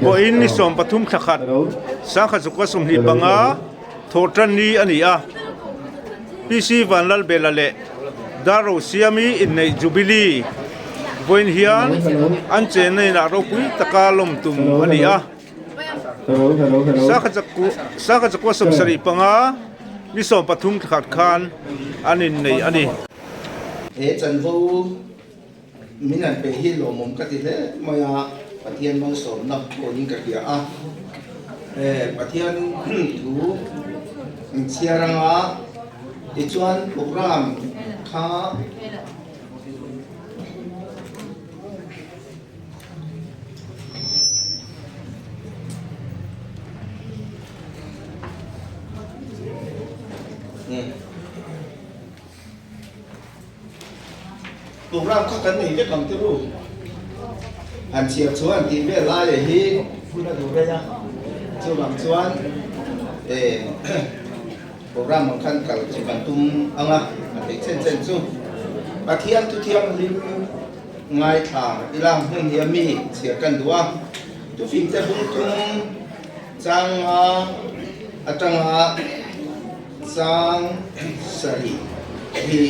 bo in ni som pathum thakhat sa kha chu ko sum hi banga thotran ni ani a PC vanlal belale daro siami in nei jubilee voin hian an chen nei na ro pui takalom tum ani a sa kha chu ko sum sari panga ni som pathum thakhat khan anin nei ani chan vo min an pe hi lo mom ka ti le moya pathian mang som na ko ning ka kia a pathian thu chiaranga ti chuan program kha program kha kan nei ve kam te ru an chia chuan ti ve la le hi phuna du ve ya chu lam chuan program mang khan kal chi ban tum anga te chen chen chu pathian tu thiam lim ngai tha ilang heng hi mi chia kan duwa tu fing te bung tum chang a atanga sang sari hi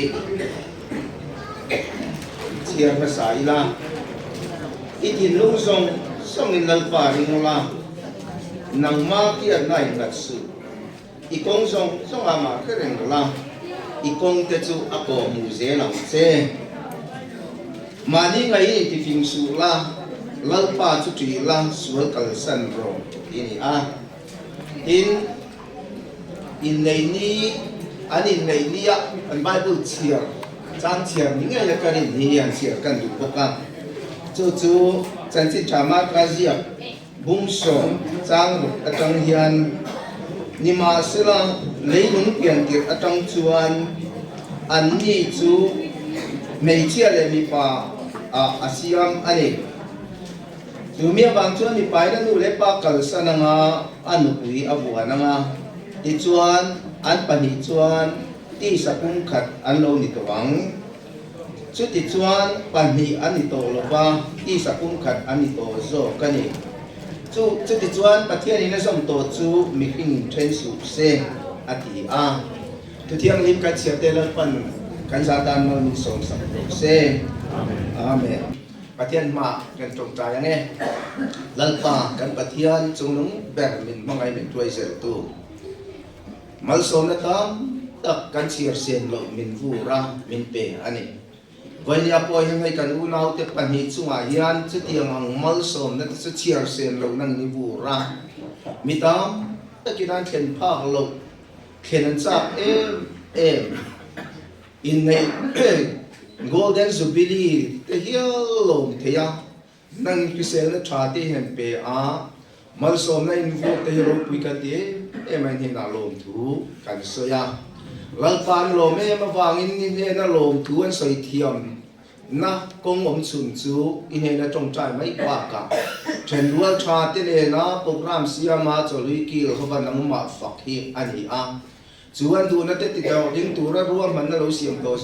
chiaภาษา ila itin lung song song in lal pa ring la nang ma kia nai ngat su ikong song song ama ka reng la ikong te chu ako mu ze lang che mani ngai ti fing su la lal pa chu ti la sual kal san ro ini a in nei ni ani nei ni ya an bible chia trang chiang những người là cái gì hiện hiện cần được bốc ra, chú chân chính chăm mắt cái gì bung song trang ở trong hiện nhưng mà sẽ là lấy đúng tiền tiền ở trong chuan anh đi chú mấy chia lại mi pa Asiam anh ấy chú miếng vàng chuan mi pa nó lấy pa cả sa nga anh bùi abu nga đi chuan anh pani chuan ti sa kung khat an lo ni tawang chu ti chuan pan hi an ni to lo ba ti sa kung khat an ni to zo kani chu ti chuan pathian in som to chu mi king train su se ati a tu thiang lim ka chia te la pan kan sa tan mo ni som sa se amen pathian ma kan tong ta yang e lal pa kan pathian chung nung ber min mangai min tuai zel tu mal som na tam tak kan siar sen lo min vu ra min pe ani vai ya po hi ngai kan u nau te pan hi chunga hian chu tiang ang mal som na chu siar sen lo nang ni vu ra mi tam takinan ken phak lo khenan chap em in nei golden jubilee te hial lo the ya nang ki sel na tha te hem pe a mal som na in vu te ro pui ka te em ai ni na lom thu kan so ya lal pan lo me ma wangin ni he na lom thu an soi thiam na kong om chun chu in he na tong chai mai kwa ka chen rual tha te le na program siama cholui ki ho ban nang ma fak hi ani a chuan du na te ti ka ding tu ra ruam man na lo siam to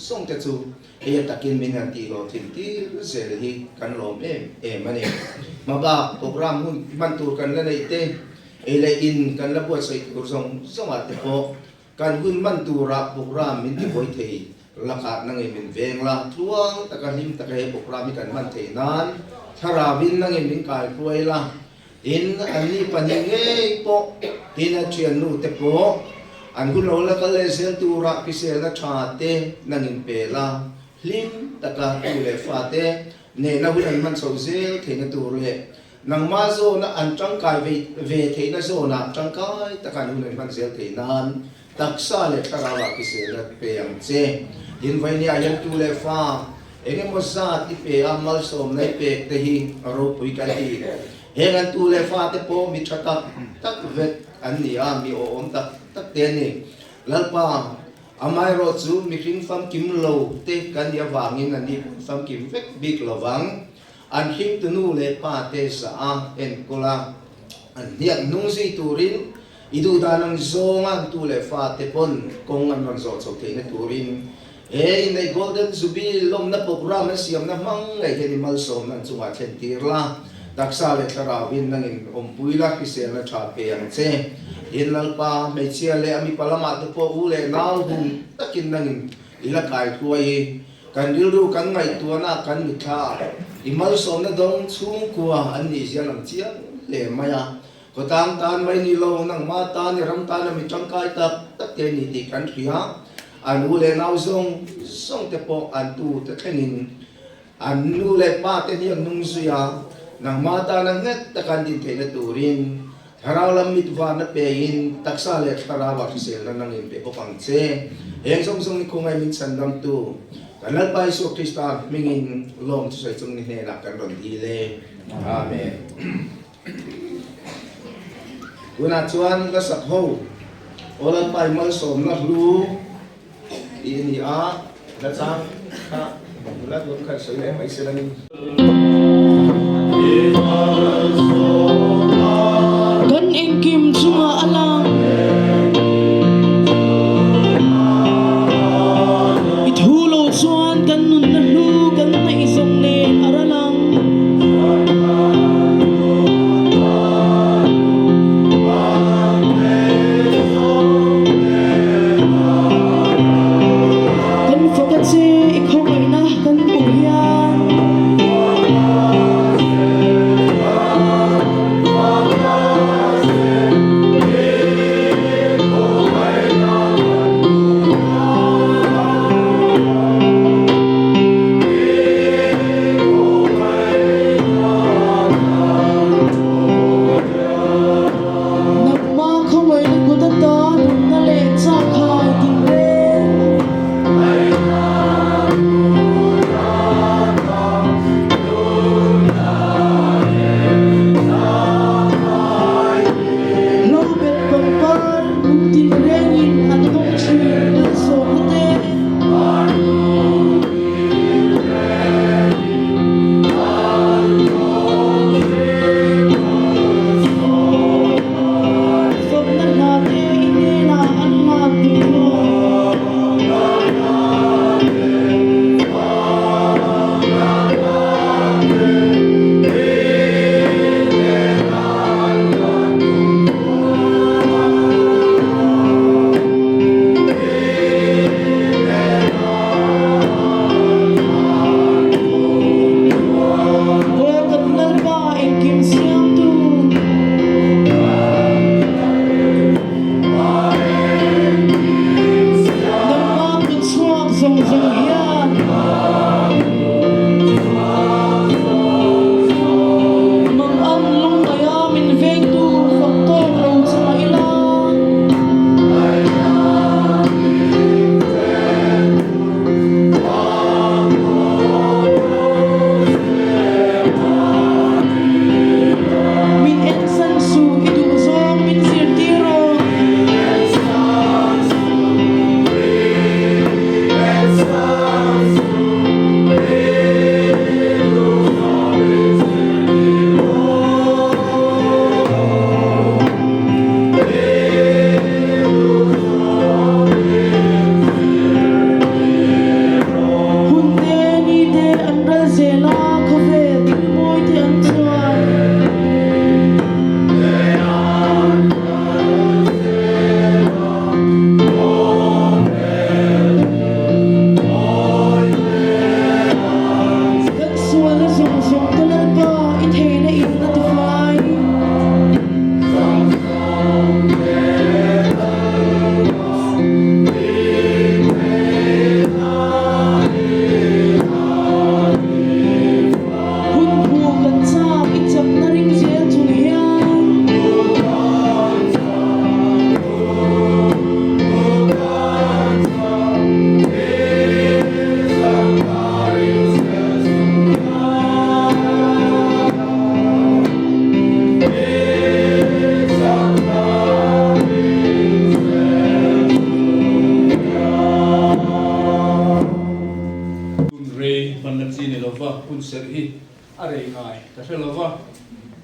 song te chu e takin min han ti lo thin ti zel hi kan lom mani ma ba program hun man tur kan la nei te e le in kan la buat sai kur song a te po kan hun man tura program min ti boi thei laka nang e min veng la thuang takalim takai program kan man thei nan thara bin nang e min kai puai la in ani paninge po tin a thian nu te po an hun lo la ka le sel tura ki sel na tha te nang in pe la lim taka tu le fa te ne na hun an man so zel thei na tur le nang ma zo na an tang kai ve thei na zo na tang kai takan hun an man zel thei nan taksa le tarawa ki se la pe ang che in vai ni ayan tu le fa enge mo sa ti pe amal som nai pe te hi ro pui ka ti he gan tu le fa te po mi thata tak vet an ni a mi o on tak te ni lalpa amai ro chu mi ring fam kim lo te kan ya wangin an ni fam kim vek big lawang an hing tu nu le pa te sa a en kola an niak nung si turin idu danang zongan tu le fa te pon kong an man zo cho te na turin nei golden zubi lom na program na siam na mang ngai animal som nan chunga chen tir la daksa le tarawin nangin ompuila kisel na chape ang che in lalpa may chia le ami palama to po ule nau hum takin nangin ila kai tuai kan dilu kan ngai tuana kan mitha imal som na dong chung kuwa an ni sia lang chia le maya ko tam tan mai ni lo nang ma ta ni ram ta na mi chang kai tak tak te ni ti kan ria an ule nau song song te po an tu te khenin an nu le pa te ni nung suya nang mata nang nget takan din te na turin harau lam mit va na pein taksa le tarawa sel na nang impe ko pangche eng song song ni ko ngai min san dam tu kanal pa iso Krista mingin lom sa itong ni na kan ron dile amen kuna chuan la sak ho ola pai mal som na lu ini a la chang ha la dum khan soi le mai se lang kan engkim chunga alang ithulo chuan kan nun na hlu kan na isong len aralang kan fakatse ikaw ay na kan puyan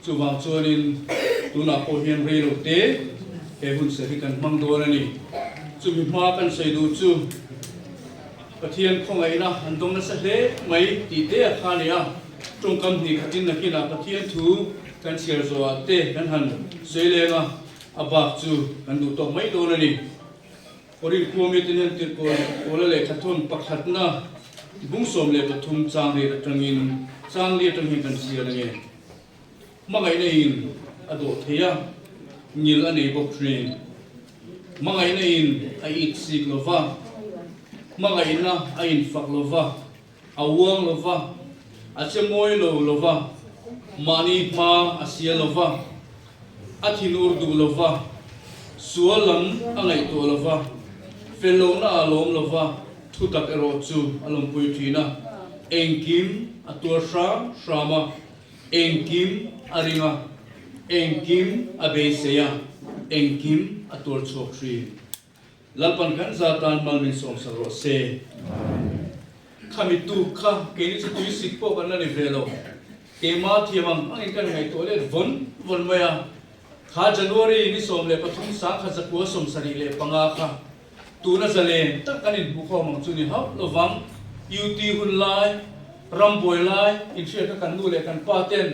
Chubang chuanin tuna po hian reilo te he hun se hi kan mang don ani chumi ma kan sei du chu pathian khongai na andong na sa hle mai ti te khania ตรงกำนี้ขัดินนักกินปะเทียนทูกันเชียร์สวัสดิ์กันหันเสเลงอ่ะอาบักจูกันดูตกไม่โดนนี่พอดีควมีตินติดโกลเล็กขัดทุนปักขัดนะบุ้งสมเล็กทุนจางเรียตรงอินจางเรียตรงอินกันเชียร์นั่นเองมาไงในอินอโดเทียนิลอันนี้บอกทรีมาไงในอินไออิดสิกลวะมาไงนะไออินฟักลวะอาวงลวะอาเชมอยลวะมานีมาอาเซียลวะอาทินูร์ดูลวะสัวลัมอังไงตัวลวะเฟลโลน่าอารมณ์ลวะทุตักเอโรจูอารมณ์ปุยทีนะเองกิมอตัวชรามาเองกิมอาริงาเองกิมอาเบเซียเองกิมอตัวโชครีลัลปันกันซาตานมัลมินสองสโรเซขามิตุข้าเกนิสตุยสิกโปกันนั่นเองเฟลโลเกมาเทียมังอันนี้กันไงตัวเล็กวนเมียข้าจันวารีนี่สมเลปทุมสังข้าจะกัวสมสรีเลปังอาข้าตูน่าจะเลตักกันอินบุคคลมังจุนี่ฮับระวังยูตีหุ่นไลรำบวยไลอินเชียร์กันดูเลกันป้าเต้น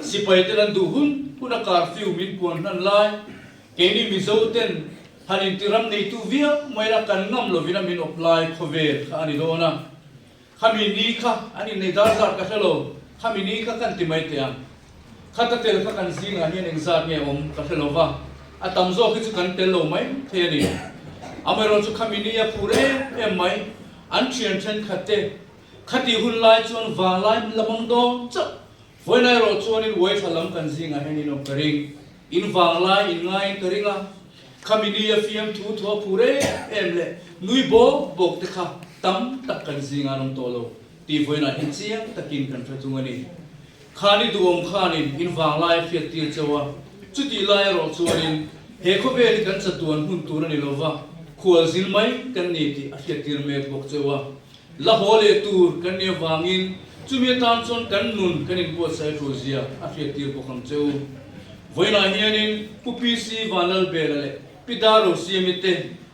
สิไปเต้นดูหุ่นผู้นักการฟิวมินปวนนั่นไลเกนี่มิโซเต้นฮันอินติรำในตูเวียไม่รักกันงำโลวินามินอปไลโคเวร์ข้าอันนี้โดนะข้ามีนี่ข้าอันนี้ในดาร์ซัดกันเชลโลข้ามีนี่ข้ากันติไม่เตียงข้าตัดเตลข้ากันซิงอันนี้เองซาดเนี่ยกันเชลโลวะอาตามโซ่คิดกันเตลโลไหมเทียนี่อเมริกาข้ามีนี่พูดเอ็มไหมอันเชียนเช่นขัดเตขัดที่หุ่นไล่ชวนวางไล่ละมังโดจับไว้ในรถชวนนี่ไว้ทลัมกันซิงอันนี้นกกระริงอินวางไล่อินไงกระริงอ่ะข้ามีนี่ฟิล์มทูทัวพูดเอ็มเลยนุยบอกเด็กข้าตั้มตักกันซิงอันนงโตโลที่ไว้ในหินเสียงตะกินกันเพื่อตรงนี้ข้านี่ดูข้านี่อินวางไล่เฟียตีเจ้าจุดที่ไล่รถชวนนี่เฮโคเวลกันจะตัวหุ่นตัวนี่โลวะขวดสินไหมกันนี่ที่อาเฟียตีเมฆบอกเจ้าละหัวเลตูร์กันเนี่ยวางินจุมีตามส่วนกันนุนกันนี่ปวดใส่โรเซียอาเฟียตีบอกคำเจ้าไว้ในเฮียนี่ผู้พิสีวานลเบลเลยพิดาโรเซียมิเต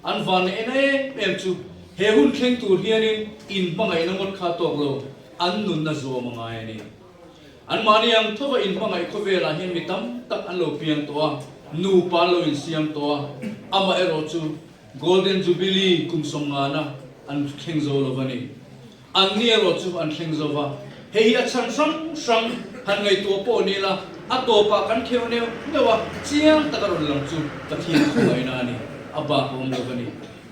อันวานเอ็นเอ็มจูเฮหุ่นเข่งตูร์เฮียนี่อินบังไงนังหมดข้าตกโลอันนุนน่ะจัวมังไงนี่อันมานี่ยังทว่าอินบังไงเขาเวลาเฮียมิตั้มตักอันโลเพียงตัวนูปาโลอินเสียงตัวอามาเอโรจูGolden Jubilee กุมสมงานะอันเข่งโซลวันนี้อันนี้เราจูอันเข่งโซวะเฮียชันสังหันไงตัวโปนี่ละอัตโตปากันเขียวเนี่ยเดี๋ยวว่าเจียงตะการุนหลังจูตะเทียนคุยนานี่อับบาผมเลวันนี้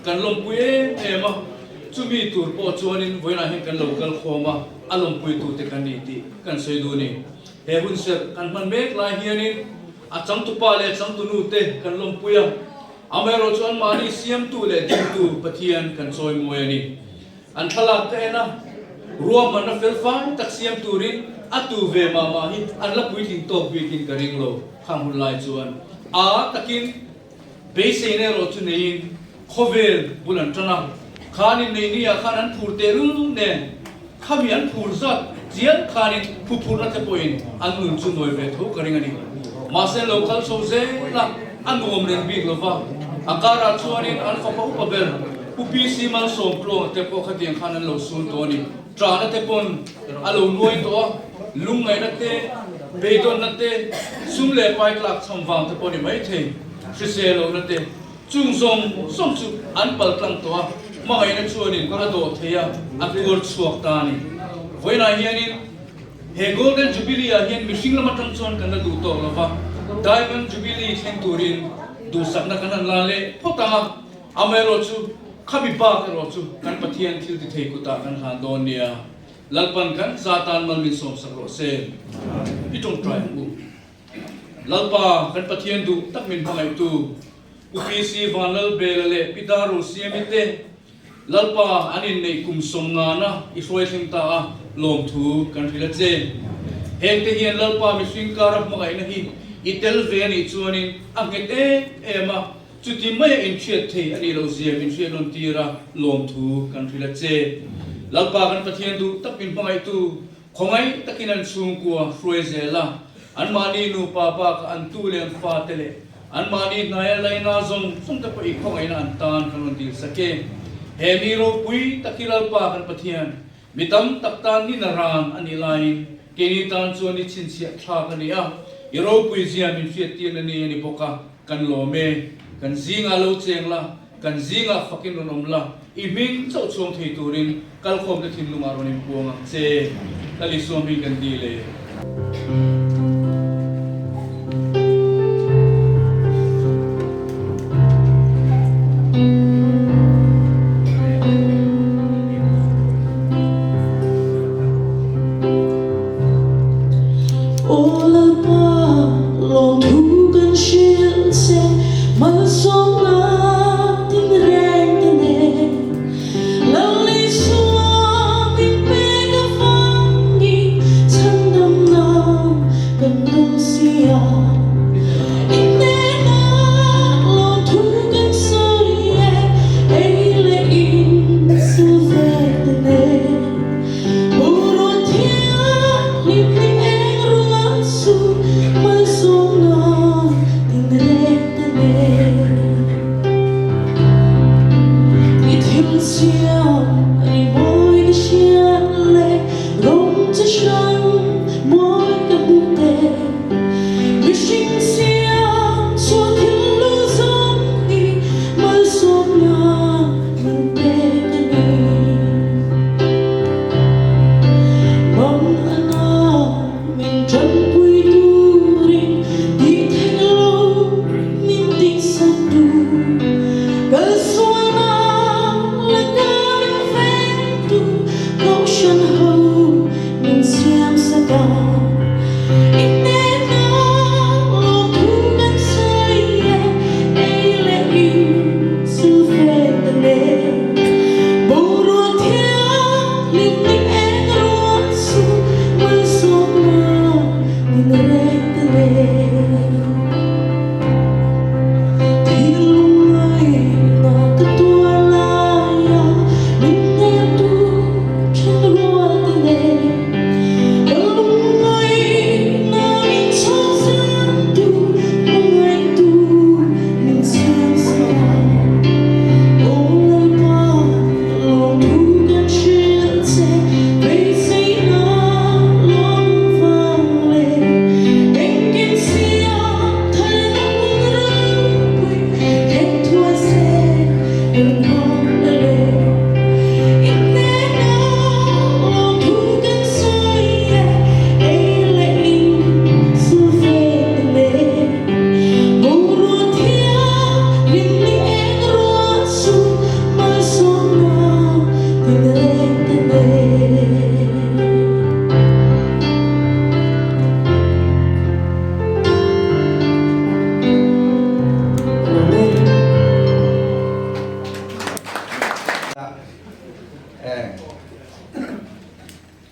กันลมปุยเอ็มจูมีตัวโปจวนินไว้นาเห็นกันโลกัลโคมาอารมณ์ปุยตัวเตกันนี่ที่กันสวยดูนี่เฮบุนเสกกันมันเมกลายเฮียนี่อาจังตุปาเลจังตุนูเตกันลมปุยอเมริกันมานี่เสียมตูเลจิตูปะเทียนกันซอยมวยนี่อันทลาเตนะรวมมันเฟลฟ้าตักเสียมตูรินอัตูเวมาฮิอันละปุยทิ้งโตปุยทิ้งกระริงโลข้างหุ่นลายจวนตะกินเบสเนโรจุนีโคเวลบุลันตนะข้านินนี่ข้านั้นพูดเตรุเนี่ยข้ามีอันพูดสักเจียนข้านินพูดนักเตปอยน์อันนุ่นจุนมวยเวทุกระริงนี่มาเซโลคัลโซเซละอันงมเรื่องบิ๊กโลฟ้าอาการอันส่วนนี้อันฟ้าอุปเบลผู้พิสีมันส่งโปรเตปอขัดยังข้านั้นโลสุนตัวนี้ตรานักเตปอนอารมณ์นวยตัวลุงไงนักเตเบดอนนักเตซุ่มเล่ไปกลักสมวังเตปอนี่ไม่เทฟริเซโลนักเตจุงส่งจุอันเปิดกลางตัวมาไงนักส่วนนี้ก็โดดเทียอักวอร์ดสวกตานี่ไว้ในเฮียนี่เฮโกลเด้นจูบิลีเฮียนมิชิงละมาตั้งส่วนกันดูตัวละฟ้าไดมอนด์จูบิลีเฮงตูรินดูสักนักนั้นลาเล่พอตั้งอเมริกาข้ามีปากรถจูกันปะเทียนที่ที่เทกุตากันหาโดนเนี่ยลัลปันกันซาตานมันมีสมสักรถเซพี่จงตรายบุลัลปากันปะเทียนดูตักมินพังไอตูอุปิสีวานลัลเบลเล่พิดารุเซียมิเตลัลปาอันนี้ในกุมสมงานะอิสราเอลสิงตาลงทูกันฟิลเจเฮงเทียนลัลปามิสิงการักมังไอนะฮีอิตาลเวนิชวนินอังเกตเอมาจุดที่ไม่อินเชียเทอันนี้เราเสียอินเชียนนทีระลงทูกันฟิลเจลัลปากันปะเทียนดูตักเป็นพังไอตูของไอตักินันซุงกัวฟรวยเซล่าอันมานีนูปาปากอันตูเลนฟาเตเลอันมานีนายไลนาซงส่งตะไปอีกของไอนันตานกันนทีสเกเฮมีโรปุยตักิลัลปากันปะเทียนมิตัมตักตานนินารานอันนี้ไลน์ ke ni tan chuan ni chin sia thla ka ni a i ro pui zia min fiat tin ani ni boka kan lo me kan zinga lo cheng la kan zinga fakin ron om la i min chau chuang thei turin kal khom te thin lunga ron im puanga che kali som mi kan di le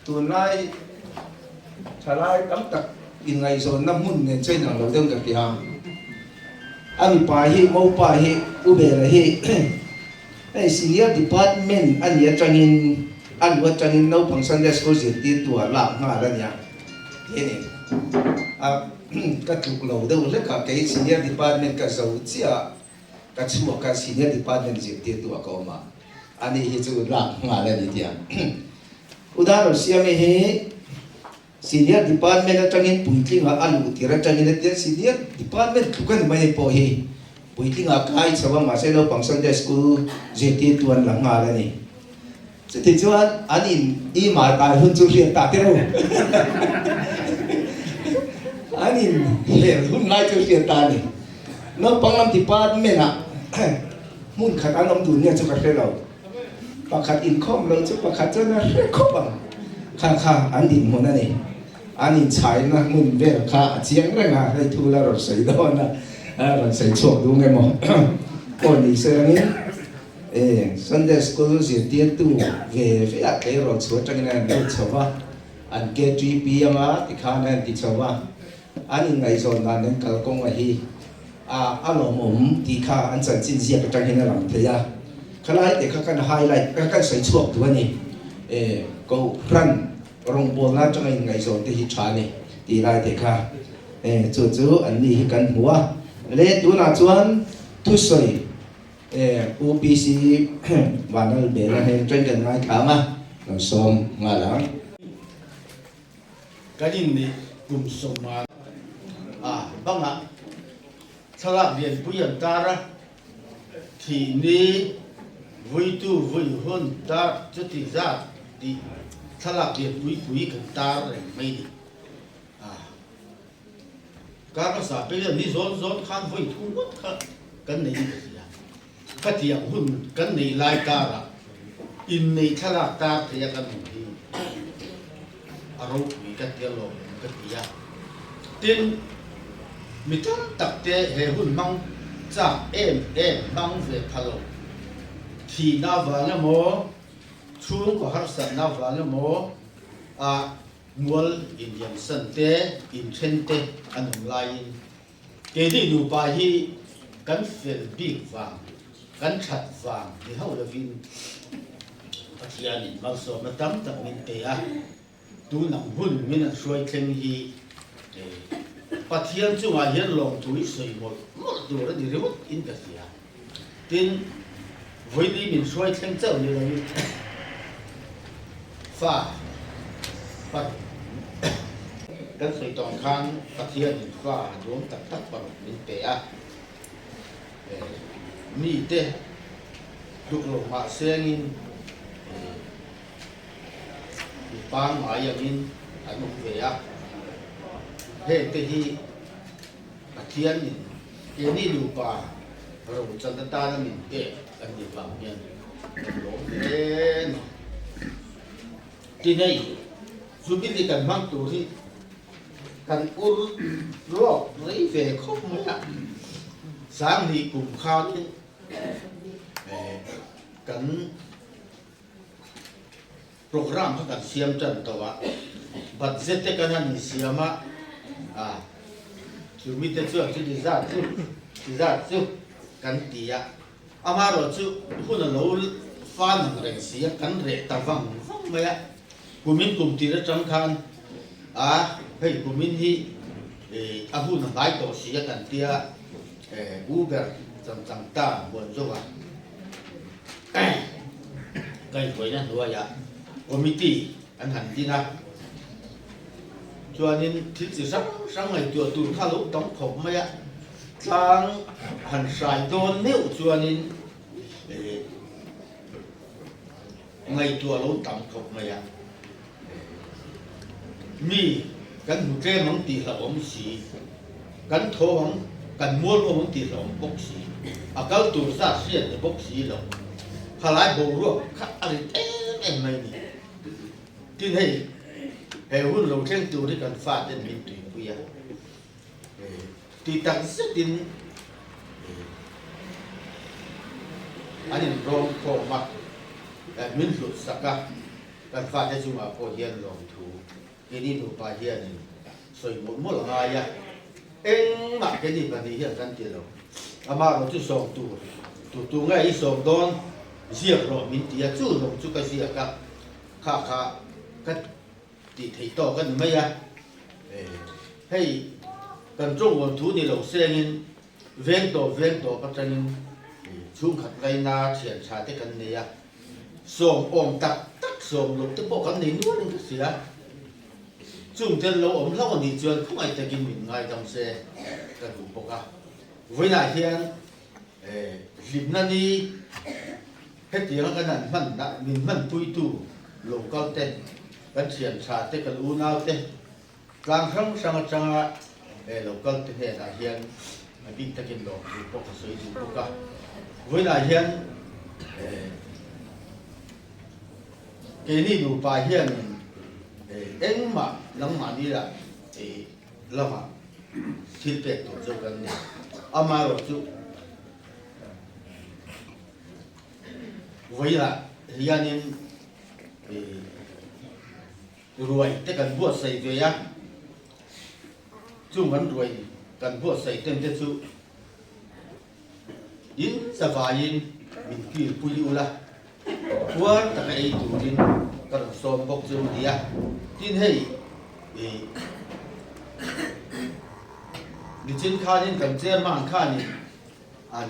tunai thalai tam tak in ngai zo na mun ne chen ang lo deng ka kya ami pa hi mo pa hi u be la hi ai senior department an ya changin an wa changin no function des ko je ti tu la nga la nya ni a ka tu lo de le ka ke senior department ka zo chia ka chu ka senior department je ti tu ko ma ani hi chu la nga la ni dia udaharo siame he senior department na tangin puitling ha alu tira tangin na senior department tukan mai po he puitling ha kai sawa ma se lo function de school jeti tuan lang nga la ni se ti chuan anin i ma ta hun chu ria ta te ro anin le hun lai chu ria ta ni no panglam department ha mun khat anom du ne chu ka fe lo pakhat in khom lo chu pakhat chu na khopang kha an din mo na ni an in chai na mun ve kha chiang renga dai thu la ro sei do na ro sei chu du nge mo ko ni se ni Sunday school je tie tu ve a ke ro chu chang na no chawa an ke tri pi ma ti kha na ti chawa an in ngai zo na nen kal kong a hi a lo mom ti kha an chan chin sia ka chang hin ram the ya khalai te kan highlight kan sai chuak tu ani ko ran rong bol na chang ngai zo te hi chani ti lai te kha chu chu an ni kan huwa le tu na chuan thu soi OPC vanal bela hen chen kan ngai kha ma lo som nga la cái gì này cùng sống mà vâng ạ sau là điện bây giờ ta ra thì ni vui tu vui hơn ta cho thì ra thì sau là điện vui cần ta rồi mấy đi các cái sao bây giờ ni rốt khăn vui thu mất cái này gì cái tiếng hun cái này lại ta ra in này sau là ta thì cái này rồi cái tiếng lo cái gì tin mi thằng tập te he hun mang cha em mang về thalo thì na vào là mò chuông của har san na vào là mò mual in yang san te in chen te anum lai in ke di nu pa hi kan fel big vàng kan chat vàng thì hậu là vin pathian in mal so na tam tak min te tu nang hun min an suai thleng hi pathian chunga hian long tui soi mol tur ani rewt in ka sia tin voili min suai thleng chau ni lo fa kan soi tong khan pathian in fa dom tak tak par min te mi te duk lo ma seng in pang ma yang in anuk ve he te hi pathian in ke ni lupa ro chan ta na min te an ni bang hian lo te no ti nei zu bi li kan mang tu hi kan ur ro rei ve khop ma sang ni kum kha ni kan program kan siam chan to wa budget te kan ni siama chú mi tên chưa chú đi ra chú cắn tía ama rồi chú hôm nào lâu pha nằng rèn xía cắn rễ ta văng mấy á của mình cùng tía trong khan hay của mình hi hôm nào lái tổ xía cắn tía Uber chẳng ta buồn cho vào cái tuổi này đùa ya của mình tì anh hẳn đi na cho nên thiết sự sáng ngày tuổi tuổi khá lúc đóng khẩu mấy ạ sang hẳn sài đôn nếu cho nên ngày tuổi lúc đóng khẩu mấy ạ mi cái một cái món tì là ống xì cái thô món cái mua lô món tì là ống bốc xì cái tuổi ra xiên là bốc xì rồi hà lại bầu ruộng khát ăn em mày nè tin hay hệ hun lâu trên tuổi thì cần phát đến mình tùy bây giờ thì tăng rất tin anh em rong cổ mặt mình lụt sắc cả cần phát đến chúng ta có hiện lòng thú cái đi tụ bài hiện này soi một là ai ya em mặc cái gì mà đi hiện căn tiền rồi ama rồi chú sòng tụ ngay sòng đón diệt rồi mình thì chú rồi chú cái gì cả khá cái thì thấy to cái mấy hay cần trung nguồn thú thì đầu xe nên ven tổ các chân chung khát gây na triển khai cái cần này sòng ôm tắc sòng lục tức bộ cái này nuốt lên cái gì chung trên lâu ôm lâu thì chuyện không ai ta kinh mình ngay trong xe cái đủ bộ với lại hiện dịp này đi hết tiếng cái này mình tui tu lục cao tên cái triển khai cái u nào tên càng không sang local thế hệ là hiện bị ta kinh lục bộ cái suy đủ bộ với lại hiện cái này đủ bài hiện em mà lăng mà đi là lăng mà thiết bị tổ chức cái này ama rồi chú với lại hiện nên rồi tất cả buộc xây về á chú vẫn rồi cần buộc xây thêm thế chú in sa vain mình kêu bui ula qua tất cả tụ tin cần xóm bốc chú đi á tin hay đi trên khai nên cần chơi mang khai nên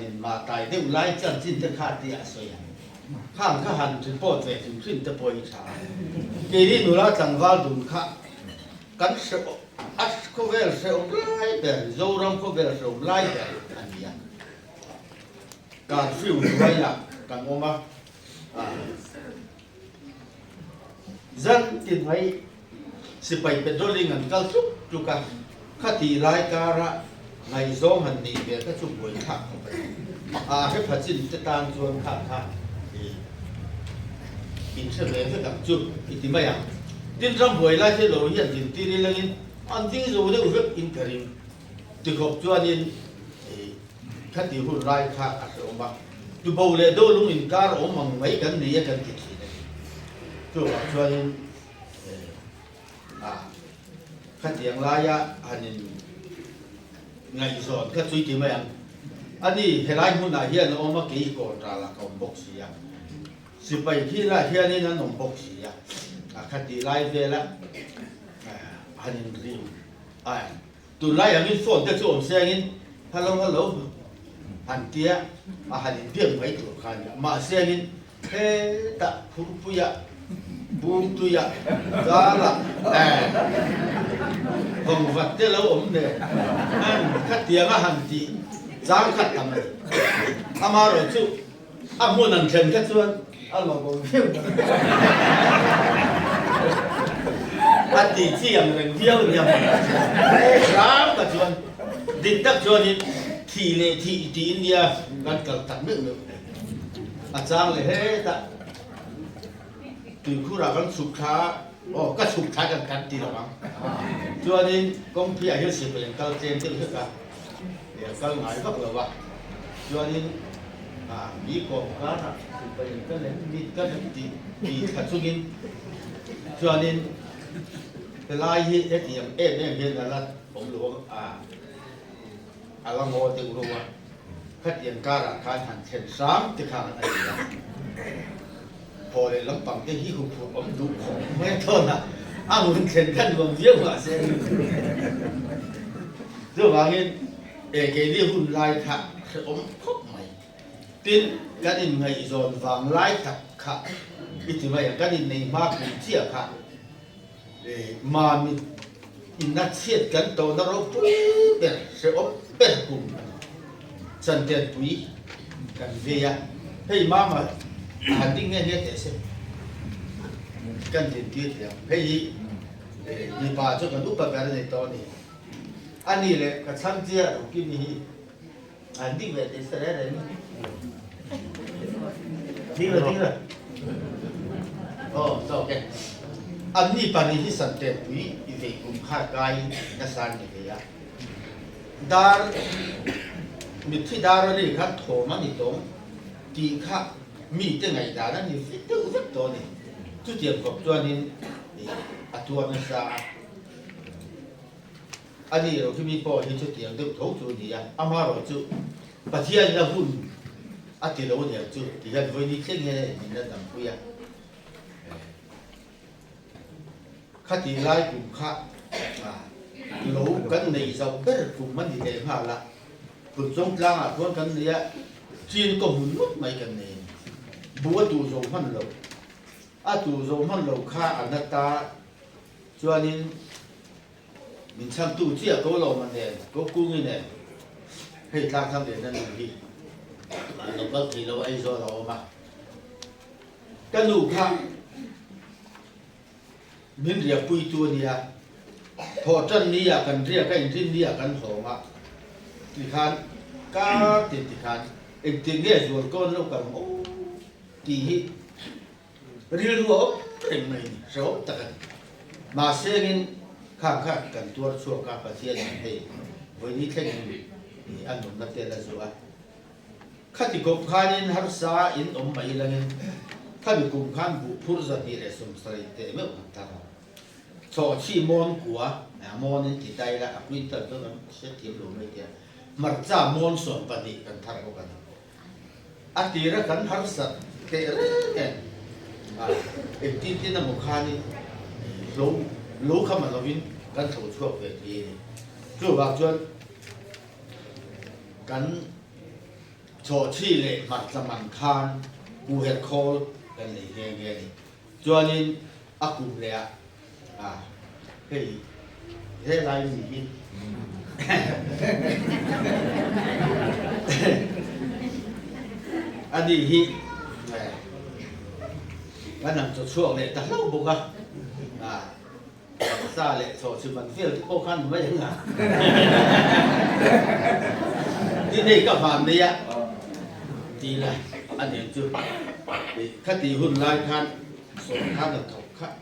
nên mà tại đây lại chân trên tất cả đi à xoayข้างข้าหันถึงปอดเวถึงขึ้นตะปอยชาเกลี่หนูละจังว่าดุนข้า กันเสียอัสก็เวลเสียไล่แบบโจรำก็เวลเสียไล่แบบอันนี้การฟิวไว้ละกันออกมาจันติดไว้สิไปเป็นโดลิงันกัลทุกจุกันข้าตีรายการะในโซหันนี่เบียก็ชุบไว้ขับไปให้พัชินจะตามชวนขับขับอินเสเวฟกับจุดอิติมายังดินรำหวยไล่ที่เราเห็นดินตีนี่เลยอันที่เราได้อุบอินเทอริมที่ขบจวนอินข้าตีหุ่นไล่ขับอัศวมาดูโบเลโดลุงอินการอมังไม่กันนี่กันติดสิเนี่ยตัวจวนอินข้าตียังไล่อันนี้ไงสอนข้าช่วยที่มายังอันนี้เฮลัยหุ่นไหนเฮียนอมากี่ก่อนละเขาบอกเสียสิไปที่ละเฮียนี่นั่นน้องบอกเสียข้าตีไล่เวละอันนี้ริมตัวไล่อันนี้ฝนจะช่วยเสียงินฮัลโหลฮัลโหลอันเดียอันนี้เบี้ยไม่ตัวขันมาเสียงินเฮ้ตะพูปุยะบูมตุยะกาละผมวัดเจริญอมเนี่ยข้าตีก็หันตีจางขัดทำไมอามาเราจู่อามูนันเชนก็ชวนอาลองบอกเที่ยวอาตีที่ยังเรื่องเที่ยวเนี่ยครับก็ชวนดินตักชวนนี่ที่เลยที่อินเดียกันกับตัดมือเลยอาจารย์เลยเฮ้ยตาตื่นคู่เรากันสุขาก็สุขากันตีเราบ้างชวนนี่กองพี่อายุ10 ปีก็เจนที่รู้กันเดี๋ยวก็หมายก็เลยว่าชวนนี่มีกองการอ่ะ10 ปีก็เลยมีก็ตีขัดสุกินชวนนี่เป็นลายที่เนี่ยเอ็ดเนี่ยเห็นแล้วผมรู้ว่าอะไรงอติวรู้ว่าขัดยังการะการหันเช่น3ที่ข้างอะไรอย่างพอเลยลำปังที่หิ้วผมดูของไม่เท่านะมึงเช่นกันรวมเยอะกว่าเส้นเรื่องว่าเงี้ยเกลี่ยหุ่นลายถักผมพบใหม่ตินกันอินไงโซนวางลายถักค่ะอิทธิมาอย่างกันอินในมากเป็นเชี่ยค่ะมามีอินนัดเชียดกันตัวนรกปุ๊บเป็นเสียบเป็นกลุ่มสันเดียนปุยกันเวียให้มาหันดิ้งเนี่ยเนี่ยแต่เสียกันดินที่เดียวให้ยีป่าจุกันอุปการในตอนนี้อันนี้เลยกับช่างเจ้ากินนี่อันดิ้งแบบเอสเรย์นี่ทิ้งเลยโอเคอันนี้ปานิที่สันเดียนปุยอีเวกุมข้ากายนัสานนี่เลยดาร์มิที่ดาร์นี่ขัดโถมันนี่ตรงที่ข้ามีแต่ไงดาร์นั่นนี่ฟิตตัวฟิตตัวนี่ทุกเทียมกับตัวนี้ตัวนั้นซะอันนี้เราที่มีพอที่ทุกเทียมตัวทุกตัวนี้อามาเราจู่ปัจจัยเราหุ่นที่เราเนี่ยจู่ที่เราวันนี้เช่นนี้นี่นั่นต่างคุยข้าที่ไล่กลุ่มข้ารู้กันในสาวเปิดกลุ่มมันดีเองฮะละกลุ่มสงกรานต์คนกันเนี่ยจีนก็หุ่นลุกไม่กันเนี่ยบัวตูสงมันเราตูสงมันเราข้าอนัตตาจวนนี้มันช่างตู้เชี่ยก็เรามันเนี่ยก็กู้เงินเนี่ยให้ทางทำเด่นนั่นนี่เราก็ที่เราไอ้โซเรามากันลูกข้ามินเรียกปุยตัวนี้พอจันนี้กันเรียกกันที่นี่กันหงที่ขันก้าติดที่ขันเองที่เนี่ยส่วนก้อนลูกกันโอ้ที่เรียกว่าเป็นไงสอบตะกันมาเสียงข้างกันตัวชั่วกับเสียงให้วันนี้แค่นี้อันนั้นเตละสัวข้าที่กบข้านินฮาร์ซาอินไม่ละเงินข้าที่กบข้าบุพูดจะนี่เลยสมศักดิ์เต็มอันตรายชอชีมอนกัวมอนนี่ติดใจละอักวินตัดตัวนั้นเสียทีมลงไม่เกี่ยมัดจ้ามอนส่วนปฏิกันทารกันอัติระกันฮาร์ซาเตะเนี่ยที่นั่นมุขานี่รู้คำมันเราวินกันถูกช่วยเวทีช่วยว่าจนกันโชว์ชีเลยมัดสมันคานกูเห็ดโคกันเลยเงี้ยนี่จวนนี้อากูเลยเฮ้ย thế lại gì anh đi hi cái nằm chỗ chuộng này ta lâu bụng à xa lệ chỗ sự bận phiền khó khăn mấy những đi đây các bạn đây á thì là anh em chưa thì khách thì hôn lại khan số khan là thọc khách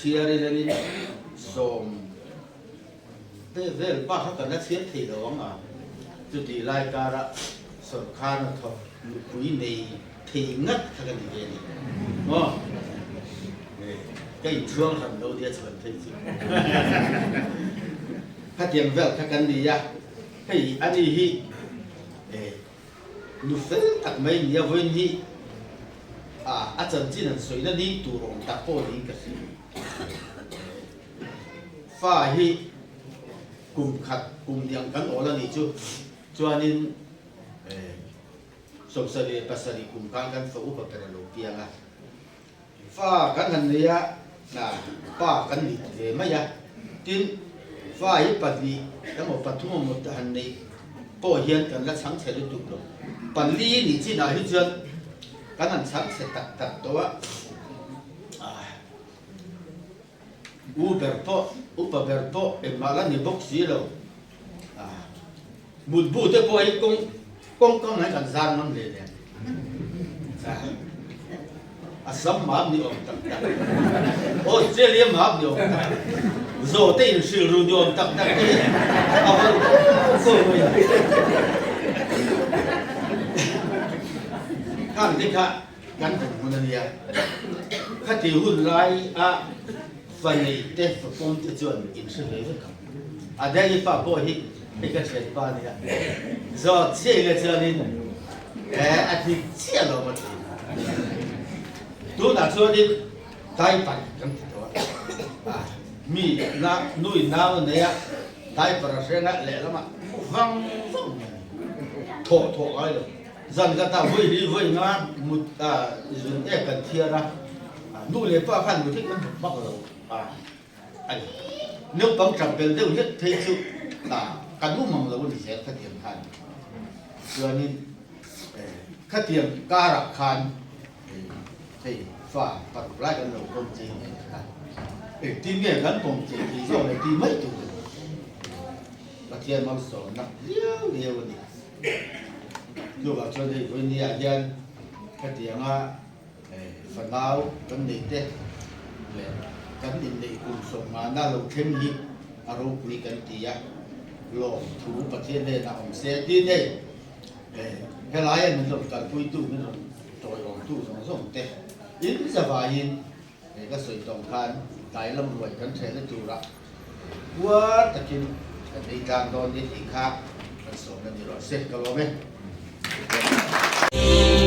chia đi lên số thế về ba khách cần nó chia thì đó mà chú thì lại cả đó số khan là thọc quý này thì ngất các cái gì này đúng không cái thương hẳn đâu đi chuẩn thế chứ khách tiền về các cái gì á cái anh đi hi nu fel tak mai ni avoin hi a chan chin an soina ni tu rong ta po ni ka si fa hi kum khat kum diang kan ola ni chu chuanin som sa le pasari kum kan fa upa pera lo pianga fa kan han nia na pa kan ni te maya tin fa hi pati tamo pathum mo ta han nei po hian kan la chang che lu tu lo bản lý ni chi na hi chuan kan an chak se tak tak to a uber po e mala ni box si lo mut bu te po ai kong nai kan zan nam le le a sam ma ni om tak tak o che le ma ni om tak zo te in shi ru ni om tak tak ke a ko kan đi cả gắn cùng một người khách thì hôn lại phần này để phục vụ cho chuyện in sự lấy vật đây là pháp bồi hi cái chuyện ba này do chế cái cho nên thì chế lo mà tu đã cho đi đại bản cái đó mi na nuôi nào này đại bản sẽ ngắt lẹ lắm mà văng thổ ai rồi dân cái ta vui đi vui ngã một dân em cần thiệt ra nuôi lấy pha khăn một thích nó bắt đầu anh nếu bấm chậm bên đâu nhất thấy chứ cả lúc mong là vấn đề sẽ phát triển khăn cho nên phát triển ca rạc khăn thì pha bắt lại cái đầu công trình để tìm nghe gắn công trình thì do này tìm mấy chục phát triển mong sổ nặng nhiều vấn đề dù vào cho đây với nhà dân cái tiếng phần nào vấn đề thế cái vấn đề cùng sống mà na lâu thêm hi aro quý cái gì á lòng thú bát thiên này là ông sẽ tin đây cái lái mình làm cả quý tu mình làm trời lòng tu sống sống thế ít giờ vài hin cái sợi tổng khan cái lâm ruồi cái thế nó tu ra quá tất nhiên cái đi trang đòn đi thì khác cái sống là như rồi sẽ cái lo mấy Yeah.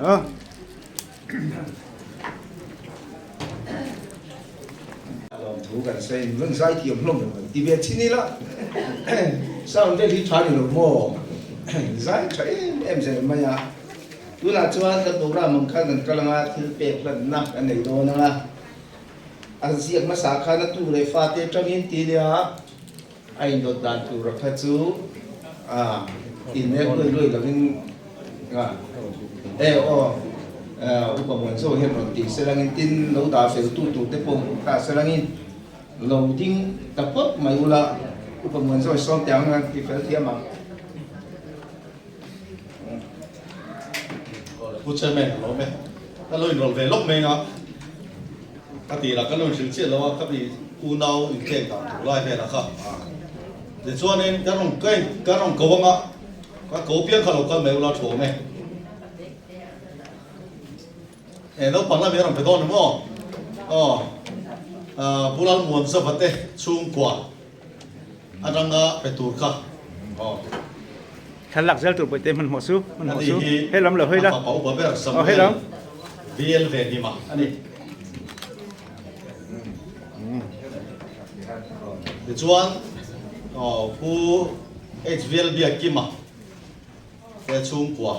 ลองถูกันเส้นเรื่องสายเทียมลงเลยทีเบียที่นี่ละสร้างได้ที่ชาอยู่หรือโม่สายใช้เอ็มเสร็จมา呀เวลาชวนกับตัวเรามันข้างกันกำลังถือเปรกแล้วนักอันไหนโดนนะอันเสียงมาสาขาหน้าตู้เลยฟาเตจงินทีเดียไอ้โดดดันตัวรักจูอินเนอร์ด้วยแล้วนี่อุปมณโซเห็นรถติดเสลังอินตินเราด่าเฟลตู้ตู้เตปงตาเสลังอินเราทิ้งตะปุ๊บไม่อุละอุปมณโซซ้อมแต่งงานที่เฟลเทียมมา ผู้เชี่ยวชาญรู้ไหมถ้าเราอยู่ในโลกเมืองอ่ะปกติเราก็รู้สึกเชื่อแล้วว่าก็มีผู้นำอยู่เก่งต่างถูกไล่ไปแล้วครับเดี๋ยวช่วงนี้ก็ต้องเก่งก็ต้องโกงอ่ะก็โกงเพียงเขาเราก็ไม่รู้เราถูกไหมเราปั่นแล้วมีอะไรไปโดนมั้งผู้เราหมุนสะบัดเตะชุ่มกว่าอันนั้นก็ไปตูดครับฉันหลักเซลตุไปเต็มมันหัวซูมันหัวซูให้ล้ำเหรอเฮ้ยละให้ล้ำ VLV ดีมั้งอันนี้เดี๋ยวชวนผู้ HVLB กี่มั้งแต่ชุ่มกว่า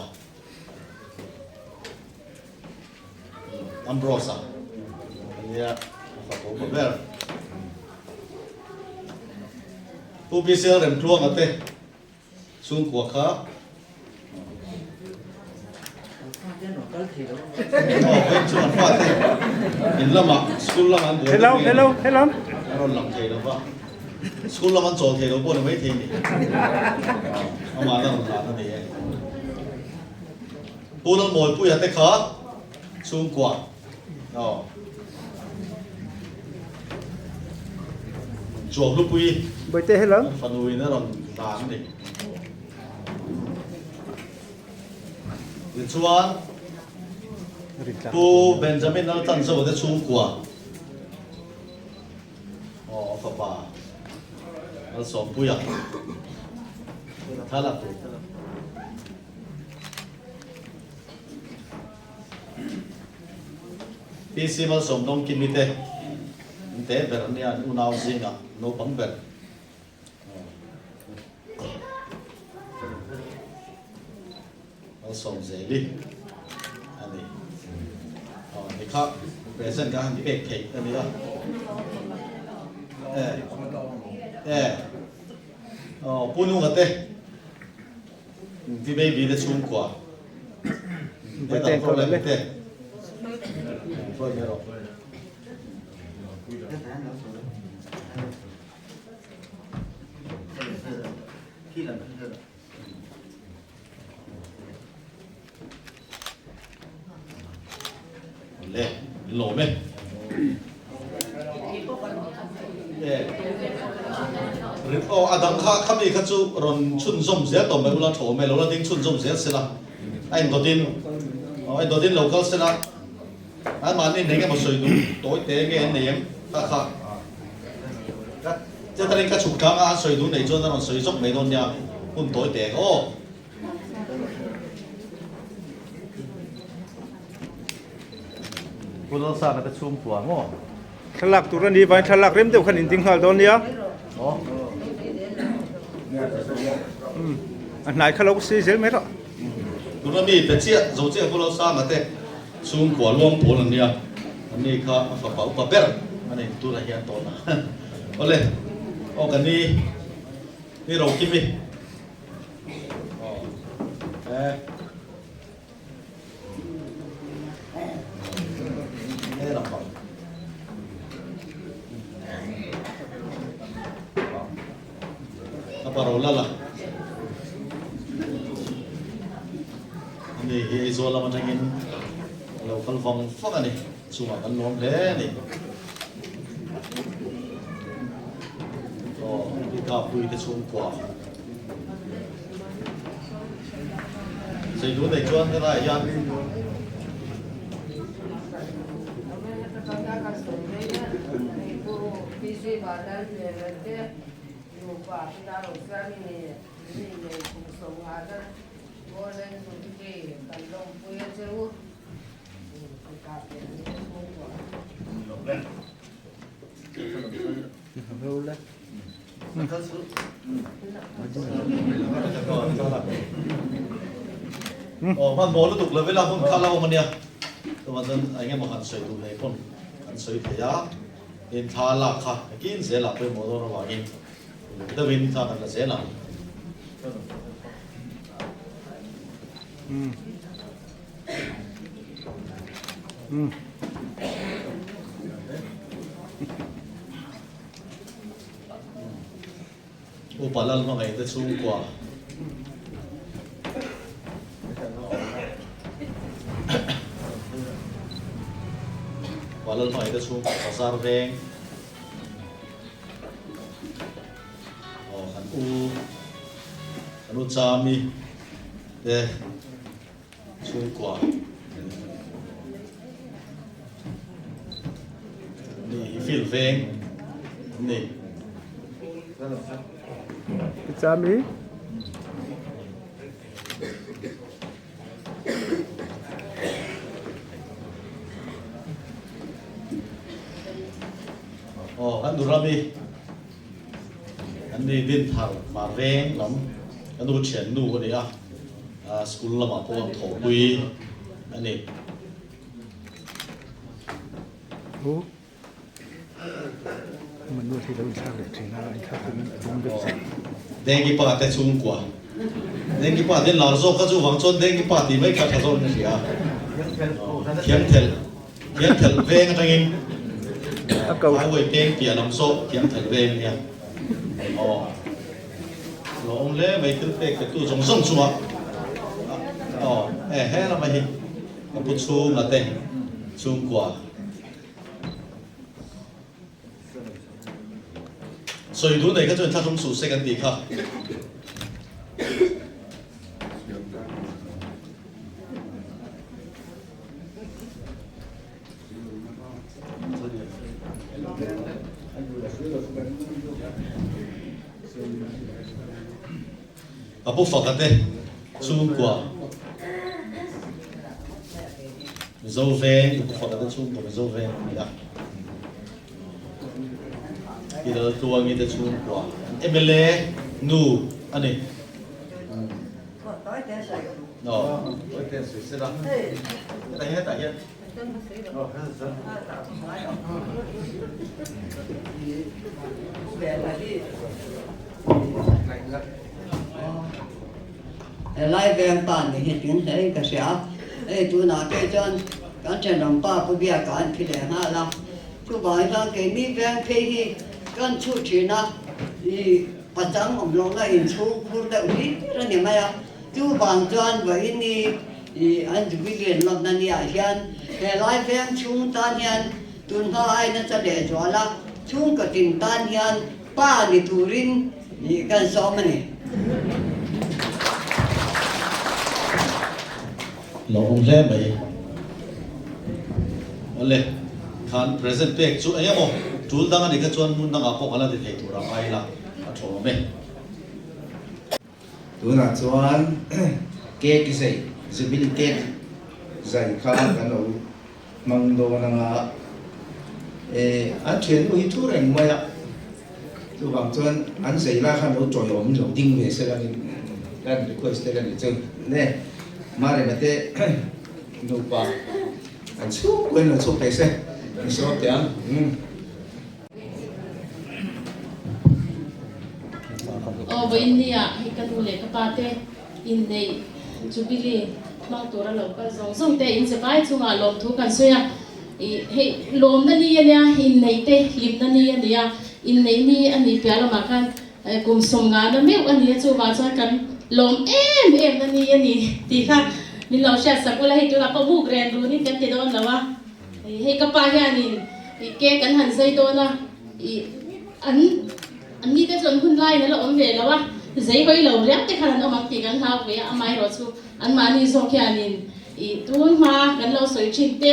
Ambrosa อันนี้ฝากผมเบอร์ผู้พิเศษเริ่มทวงกันเต้ชุ่มกว่าครับเป็นชวนฟาดเต้เห็นแล้วมั้งสกุลละมันให้ล้ำเราหลังเทแล้วว่าสกุลละมันโจเทแล้วพวกนี้ไม่ทิ้งดิเอามาแล้วหลานนั่นเองผู้นั้นหมดผู้อยากได้ขาชุ่มกว่าจวบลูกปุย ไปเตะให้ล้ ฟันอุยนั่นเราตามดิชวนผู้เบนจามินนั่นตั้งใจว่าจะชุ่มกว่าฝาบ้าเราสองปุยอ่ะท่าละตัวพี่ซีมันสมน้องกินมิเตเตะแบบนี้อุณาวซิงอ่ะโนบังเบลเราสมเสรีอันนี้นี่ครับเปรสเซนต์กันเอกเทคอันนี้อ่ะปูนุ่งกันเตะที่เบบี้จะชุ่มกว่า ำไปเตะเขาเลย Thôi nhớ rồi. Lên, lỗ mê. Adam kha mi kha chu ron chun zom zia to me ula tho me lo la ding chun zom zia sila. Ai do din local sila. Anh mà nên cái một sợi đủ tối tế cái này em khá cho ta nên cái chụp cam anh sợi đủ này cho nó sợi dốc mấy đôi nha cũng tối tế ôคุณเราสร้างเป็นชุ่มกว่ามั้งฉลากตุรนีไปฉลากเริ่มเต็มขันจริงๆเหรอตอนนี้อันไหนเขาเราซื้อเสร็จไหมล่ะตุรนีเป็นเชี่ยโจเชี่ยคุณเราสร้างมาเต้ชุ่มกว่าล่วงผลอันนี้อันนี้เขาฝาเป๋าปะเปิลอันนี้ตัวอะไรอย่างตัวนะโอเลยโอ้กันนี่เราคิดมั้ยapa rola lah ini izola manangin local form fuck ani cuma kan nom le ni oh kita pui te chung kwa sei du dei chuan ka lai yan Lupa, kita harus kami ni kung song ada, boleh พันโมลุตุกเลยเวลาคนข้าเล่ามันเนี่ยตัวมันไอ้เงี้ยมันหันสวยดูเลยคนหันสวยเพียอินทาลักค่ะกินเสียหลักไปหมดแล้วว่ากินเดวินทากันเสียหลักอุปาลัลมาไงจะสูงกว่าWalau mai itu sung pasar veng, oh kan cami, deh sung kuah, ni fil veng, ni. Kami Oh, kan durami, kan ni din thar ma veng lam, kan du chen nu ko ni school lama po ang tho pui, ani. Oh, menurut kita bisa lihat China itu pun Dengi pa te chung kwa, dengi pa din lar zo ka chu wang chon dengi pa ti mai ka ka zo ni ya. Kiam tel veng tangin. Ai quay tên kia nằm số kiếm thật về nha. Rồi ông lẽ mấy cái tu trong sông chùa. Hè là mày ông bút su mà tên chung quả. Rồi đủ này cái chuyện thắt trong số sẽ cần đi khá. Apo fakate chung kwa zo veng apo fakate chung kwa zo veng ya ida tuang ida chung kwa MLA nu ani no oi te sui se da ta hian lại về bản thì hiện tiếng thấy cái gì á, tôi nói cái chân cái chân đồng ba不别干去的哈啦，就晚上给你边可以干出去呢，你把张我们弄个演出不的你那你们呀，就晚上为你按住一点落那里啊先，来边冲单先，蹲下来那จะ得着了，冲个顶单先，把你土人你干什么呢เราองค์แรกไปอะไรทาน present เป็กจูไอ้ยังโมจูดังอันนี้ก็ชวนมุนดังอาปกอะไรที่เทตัวเราไปละอัดโฉมไหม ตัวน่ะชวนเก๊กสิจะบินเก๊กใจข้ากันเอามังโดนังอันเชิญวิทุเรงมาอ่ะตัวบางชวนอันใส่ละขันเอาจ่อยอมจ่อดิ้งเวสกันกัน request กันจึงเนี่ยมาเลยมาเตะดูป่ะอันชูเว้นเราชูไปเสอันชอบจังวันนี้ให้กันดูเลยกับป้าเต้อินในจูบิลีน้องตัวเราเราก็ส่งเตอินสบายช่วงลมทุกกันส่วนให้ลมนั่นนี่เนี่ยอินในเตลิมนั่นนี่เนี่ยอินในนี่อันนี้เปล่าเรามากันกลุ่มส่งงานนั่นไม่อันนี้จูบาจ้ากันลมนั่นนี่อันนี้ตีค่ะนี่เราเชื่อสักวันให้ตัวเราก็บุกเรียนรู้นี่กันที่โดนแล้ววะให้กับป้าเนี่ยนี่แกกันหันใจตัวนะอันนี้แต่ส่วนคุณไล่นะเราอมเวแล้ววะใจไปเราเรียกแต่ขนาดเอามาตีกันท้าเวียไม่รอชูอันมานี่ส่งแค่นี้ตัวมากันเราสวยชินเต้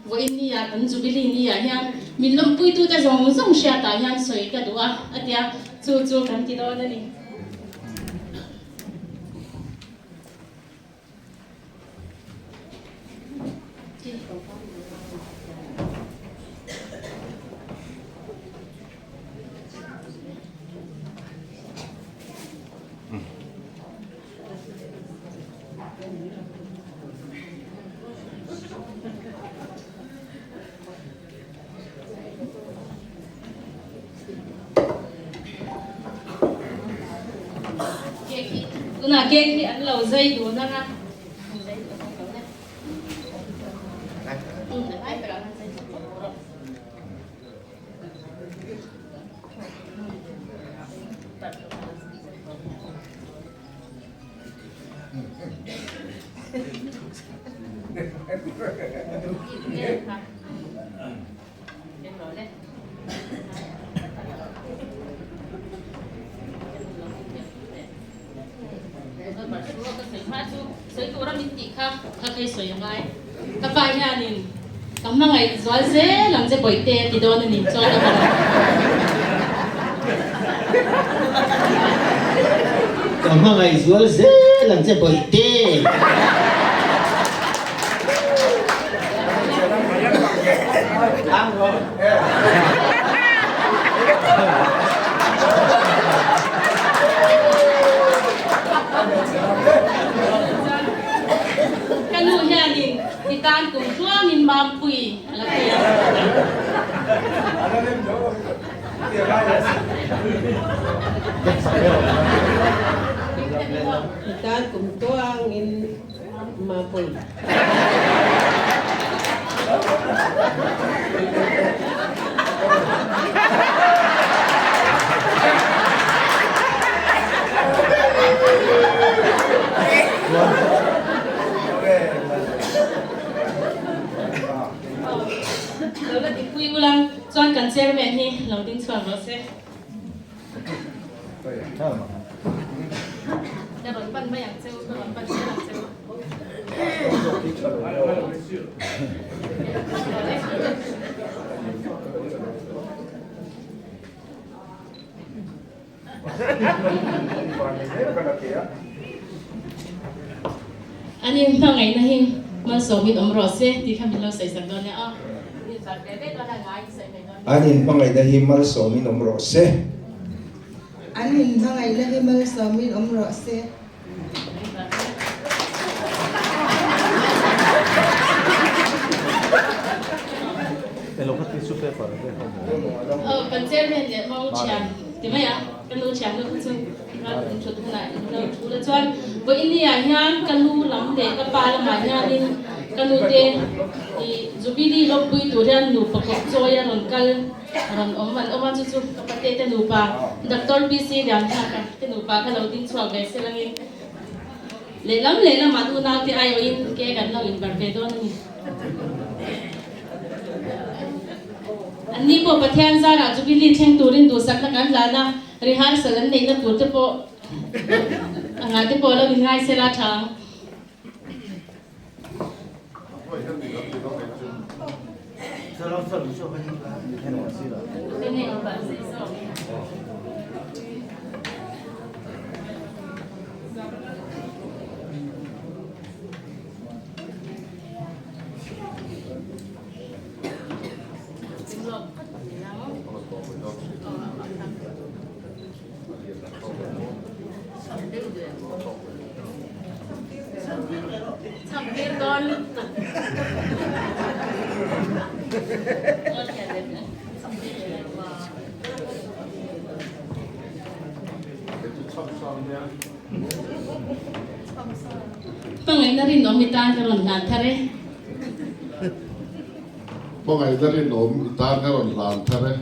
วันนี้กันจูบิลีนี่ยังมีลมปุยตัวแต่ส่งเชียร์ตายังสวยกันดูอ่ะอันเดียจูกันที่โดนนี่ Tuna kek ni an lo zai du na nga. Zai du na ka na. Ai para na zai du. Soi tu orang minti kah kai soi yang lain. Kapanya ni, kamu ngai jual se, langze boite di doa ni jual apa? Kamu ngai jual se, langze boite. Kanu ni, ditan kung tuang in mampui, laki. Ditan kung tuang in mampui. Lalu dipui ulang, tuan kanser ni, lalu din tuan rose. Dapat pan bayang sewa, dapat pan sewa. Ani entah ngai nahin masomit rose di kami lo sai sagdone ah. Di sagbebe to na ngai sai megone. Anin pangai dahi mal somi nomro se. Anin hangai lagi mal somin umro se. Oh, kanser ni mau ciam, di mana? Kalau ciam tu tu, kalau tu nak, kalau tu tuan, buat ini yang kalau lam dek kepala mana ni, kalau dek zubidi lopui tu dia lupa kau ya rongkal, oman tu kapate tu lupa, doktor bisi yang tak, tu lupa kalau tin suap biasa lagi. Lelam matu nak ti ayo in ke kan lo in berbedo ni. Ani po pathian zara jubili theng turin du sak kan lana rehearsal an nei na tur te po anga te po lo ngai se la thang ini apa sih so Hampir don. Pangai na rin omitan karon na thare. Pangai na rin omitan karon lan thare.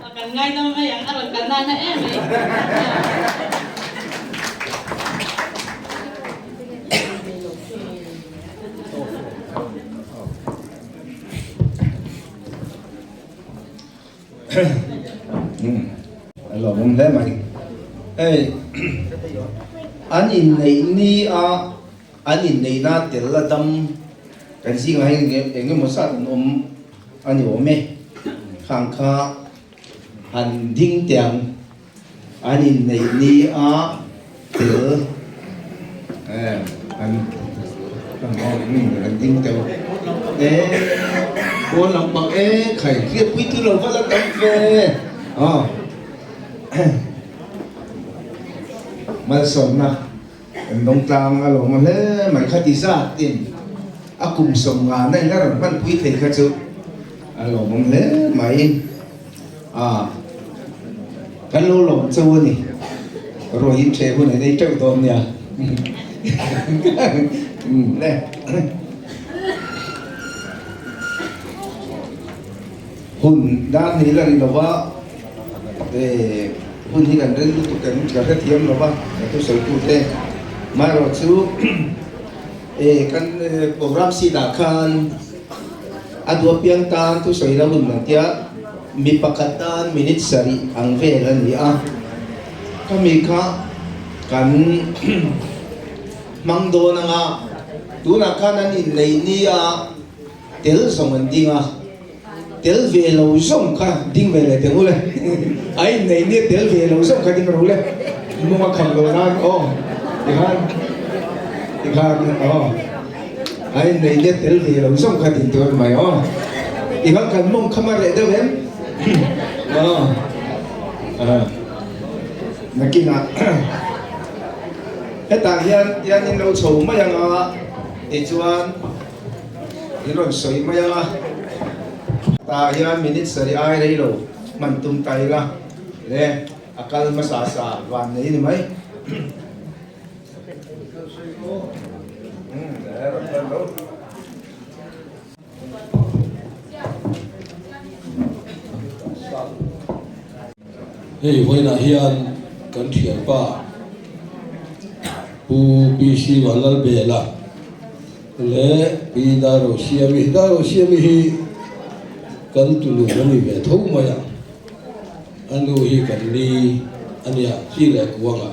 Akan ngai nama yang aron kana na Hello, mong thế mày. Ê, anh nhìn này ni anh nhìn này na tiền là tâm, cái gì ngay một sát anh hiểu mẹ, hàng kha, hành thinh tiền, anh in này ni à tiểu anh anh tin theo cô lòng bạc khải kia quý thứ lâu vẫn là tấm về mà sống na nông trang à lòng mà lẽ mày khát đi ra tiền cùng sống ngà này nó là văn quý thầy khát chứ à lòng mà lẽ mày cái lô lòng châu này rồi hiện chế của này đây châu tôm nha đây hun đan này là đi đâu vậy để hun thì cần đến tụi cái cái thiêm đâu vậy tôi sửa cụ thể mà rồi chú cái program si đã khan adua piang tan tôi sửa là hun nanti mi pakatan minute sari ang về là gì kami ka kan mang do na nga tu na ka na ni nei ni tel song an ding tel ve lo song ka ding ve le teng ule ai nei ni tel ve lo song ka ding ro le mo ma kham lo na ikhan ai nei ni tel ve lo song ka ding to mai ikhan kan mong khamar le de vem nakina eta hian in lo chho mai anga e chuan in ron soi mai anga ta hian minute sari ai rei lo man tum tai la le akal ma sa van nei ni mai hey voi na hian kan thian pa pu pc walal bela le pi daro siami hi kan tulu mani ve thau maya anu hi kan ni ania chi le kuanga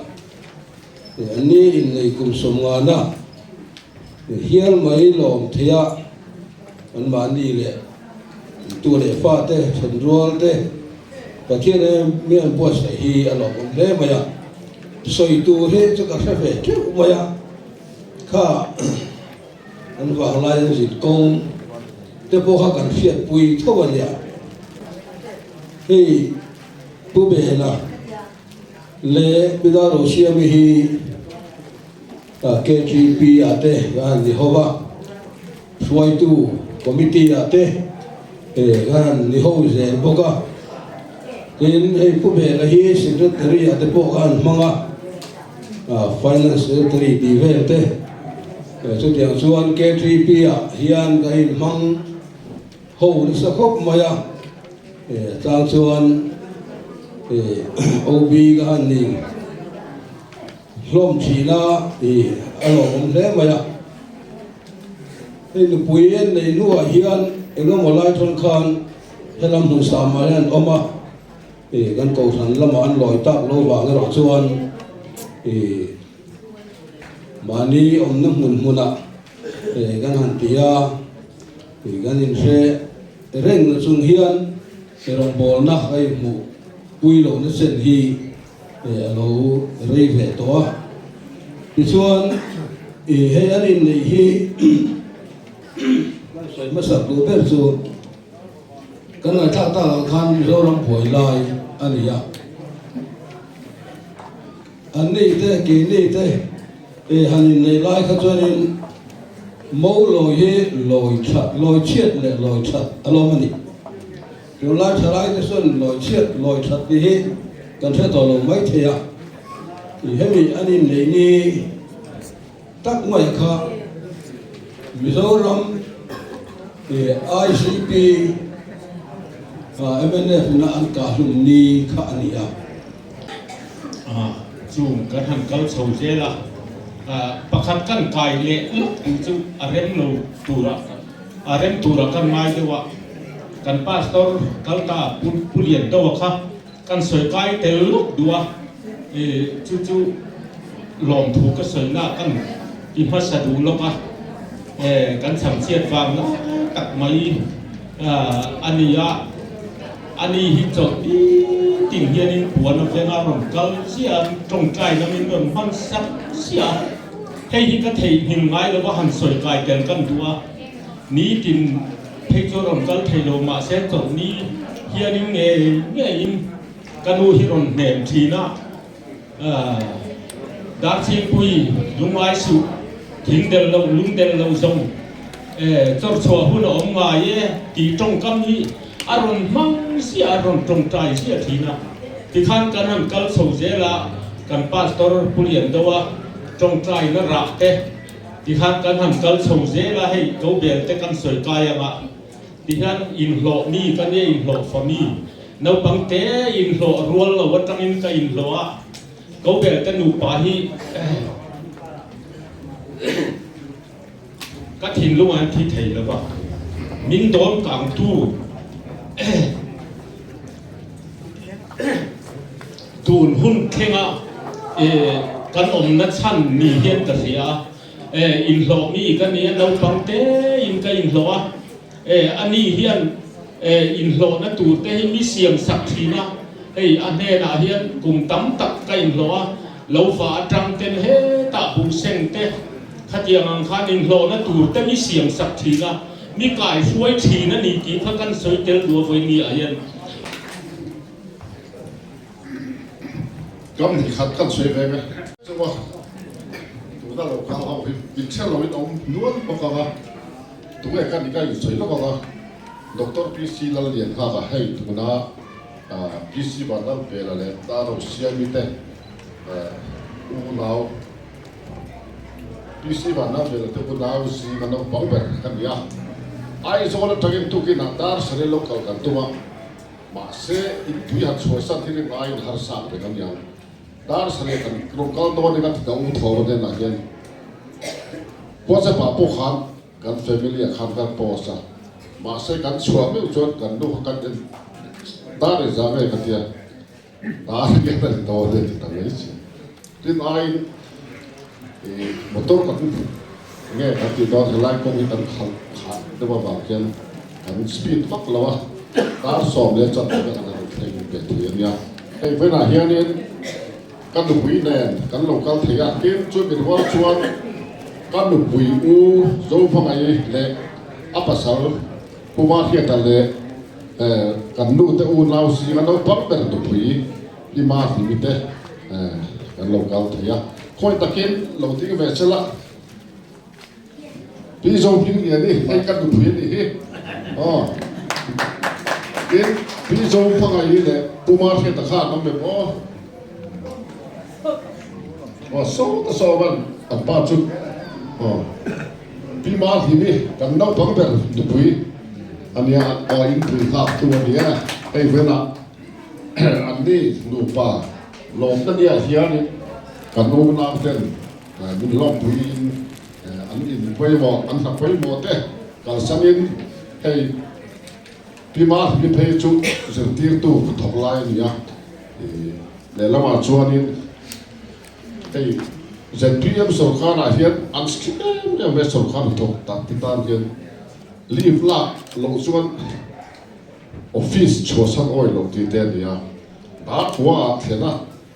ani in nei kum somnga na hian mai lom thia an mani le tu le fa te sanrol te và khi này miền Bắc sẽ hi ở lòng lẽ mà ya soi tu hết cho các phép chứ mà ya kha anh vào lại dịch công để bố họ cần phiền bùi thâu vào ya thì bố bề là lẽ bây giờ Russia mới hi KGB ở đây gan đi hova soi tu committee ở đây gan đi hova rồi bố cả in ei pu be la hi secretary ate po kan manga finance secretary di vel te so tiang chuan K3P hian kai mang ho ni sa khop maya chang chuan OB ga ni lom china alom le maya in puyen nei nuwa hian engam lai thon khan helam hu samayan oma gan cầu thần lâm an lòi tạc lô vàng cái đó chuan mà ni ông nước mùn ạ gan hàn tia gan in xe rèn là sung hiên rong bol na cái mù quy lộ nó sen hi lô rây về to thì chuan hay anh in này hi soi mất sập lúa bếp chuan cái này ta khan rau rong phổi lai anh ya anh này thế kỹ này thế hành này lai khát cho nên mẫu lồi he lồi chiết lệ lồi chặt alo mani rồi lai chả lai cái xuân lồi chiết lồi chặt đi he cần phải tỏ lòng mấy thế à thì hết mình anh này ni tắc ngoài kha Mizoram ICP MNF na an ka hlum ni kha ania chung kan han kal chho je la pakhat kan kai le chu arem no tura kan mai dewa kan pastor kal ta pulian do kha kan soi kai tel dua chu lom thu ka soi na kan i ma sa du lo ka kan sam chiat wang na tak mai ania anh ấy hít chọn đi tình hiền in buồn ở phía nào rồng cal xia trồng trái nó mình còn hoan sắc xia hay hít cái thầy hình ngay là có hành soi cài tiền căn tua ní tin thấy cho rồng cal thầy lô mà sẽ chọn ní hiền in nghe in canu hi rồng nệm thì na đã xin quy lung ai su thính đèn lâu lung đèn lâu sông cho chùa hun ông ngài thì trong cam hi aron mang si aron trong trai si thì na thì khan kan ham kal sâu dễ là kan pastor pulian dawa trong trai nó rạc te thì khan kan ham kal sâu dễ là hay câu biển te kan soi kaya ma thì khan in lo ni kan ye in lo fami nấu bằng té in lo rual lo wat in ka in lo a câu biển te nu pa hi các thìn lúc anh thi thầy là vậy mình đón càng tu tuôn hun khenga kan omna chan ni hian ka ria in lo mi kan ni lo pang te in ka in lo ani hian in lo na tu te mi siam sak thina ane na hian kum tam tak ka in lo lo fa tram ten he ta bu seng te khát yang ang khan in lo na tu te mi siam sak thina mi kai suai thina ni ki pha kan soi tel du voi ni ayan Gom thì khát khát suy về mấy, chứ mà tụi ta lâu cao học thì xe lâu ít ông nuốt bao cả, tụi cái cái cái suy lâu bao cả, doctor PC là liền khá cả hay tụi nó PC bản thân về là liền ta rồi xe mi tên, u nào PC bản thân về là tụi nó xí mà nó bảo vệ cái gì à, ai cho nó thay tụi cái nào ta sẽ lâu cao cả tụi mà sẽ ít tụi hạt suy sang thì cái ai har sang cái gì à. Dar sare kan local to ne kan ta u tho de na gen po sa pa po khan kan family khan kan po sa ma se kan chua me chot kan nu kan den ta re za me ka tia ta ke ta to de ta me chi tin ai motor kan nge ka ti do lai ko ni kan khan kha de ba ba ken kan speed fak lawa ta som le chat ka kan thei ke ti ya ei ve na hian in kan lu bui nen kan lo kal thei a ken chu min wa chuan kan lu bui u zo phangai le apasal puma hian ta le kan nu te u nau si kan lo pak ber lu bui li ma ti mi te kan lo kal thei a khoi takin lo ti ve chela pi zo pin ye ni ai kan lu bui ni hi ken pi zo phangai le puma hian ta kha no me bo so ban an pa chu pi ma hi mi kan no pang ber du pui ania o in pui ha tu ania ei vena an ni nu pa lom ta dia hian kan no na ten min lom pui an in pui mo an ha pui mo te kal samin ei pi ma hi pe chu zer tir tu thok lai nia le lama chuanin cái dân PM sổ khăn là hiện ăn skip em về sổ khăn thuộc tại titan hiện live la lâu xuân office cho sang oi lâu ti tên ya đã qua thế na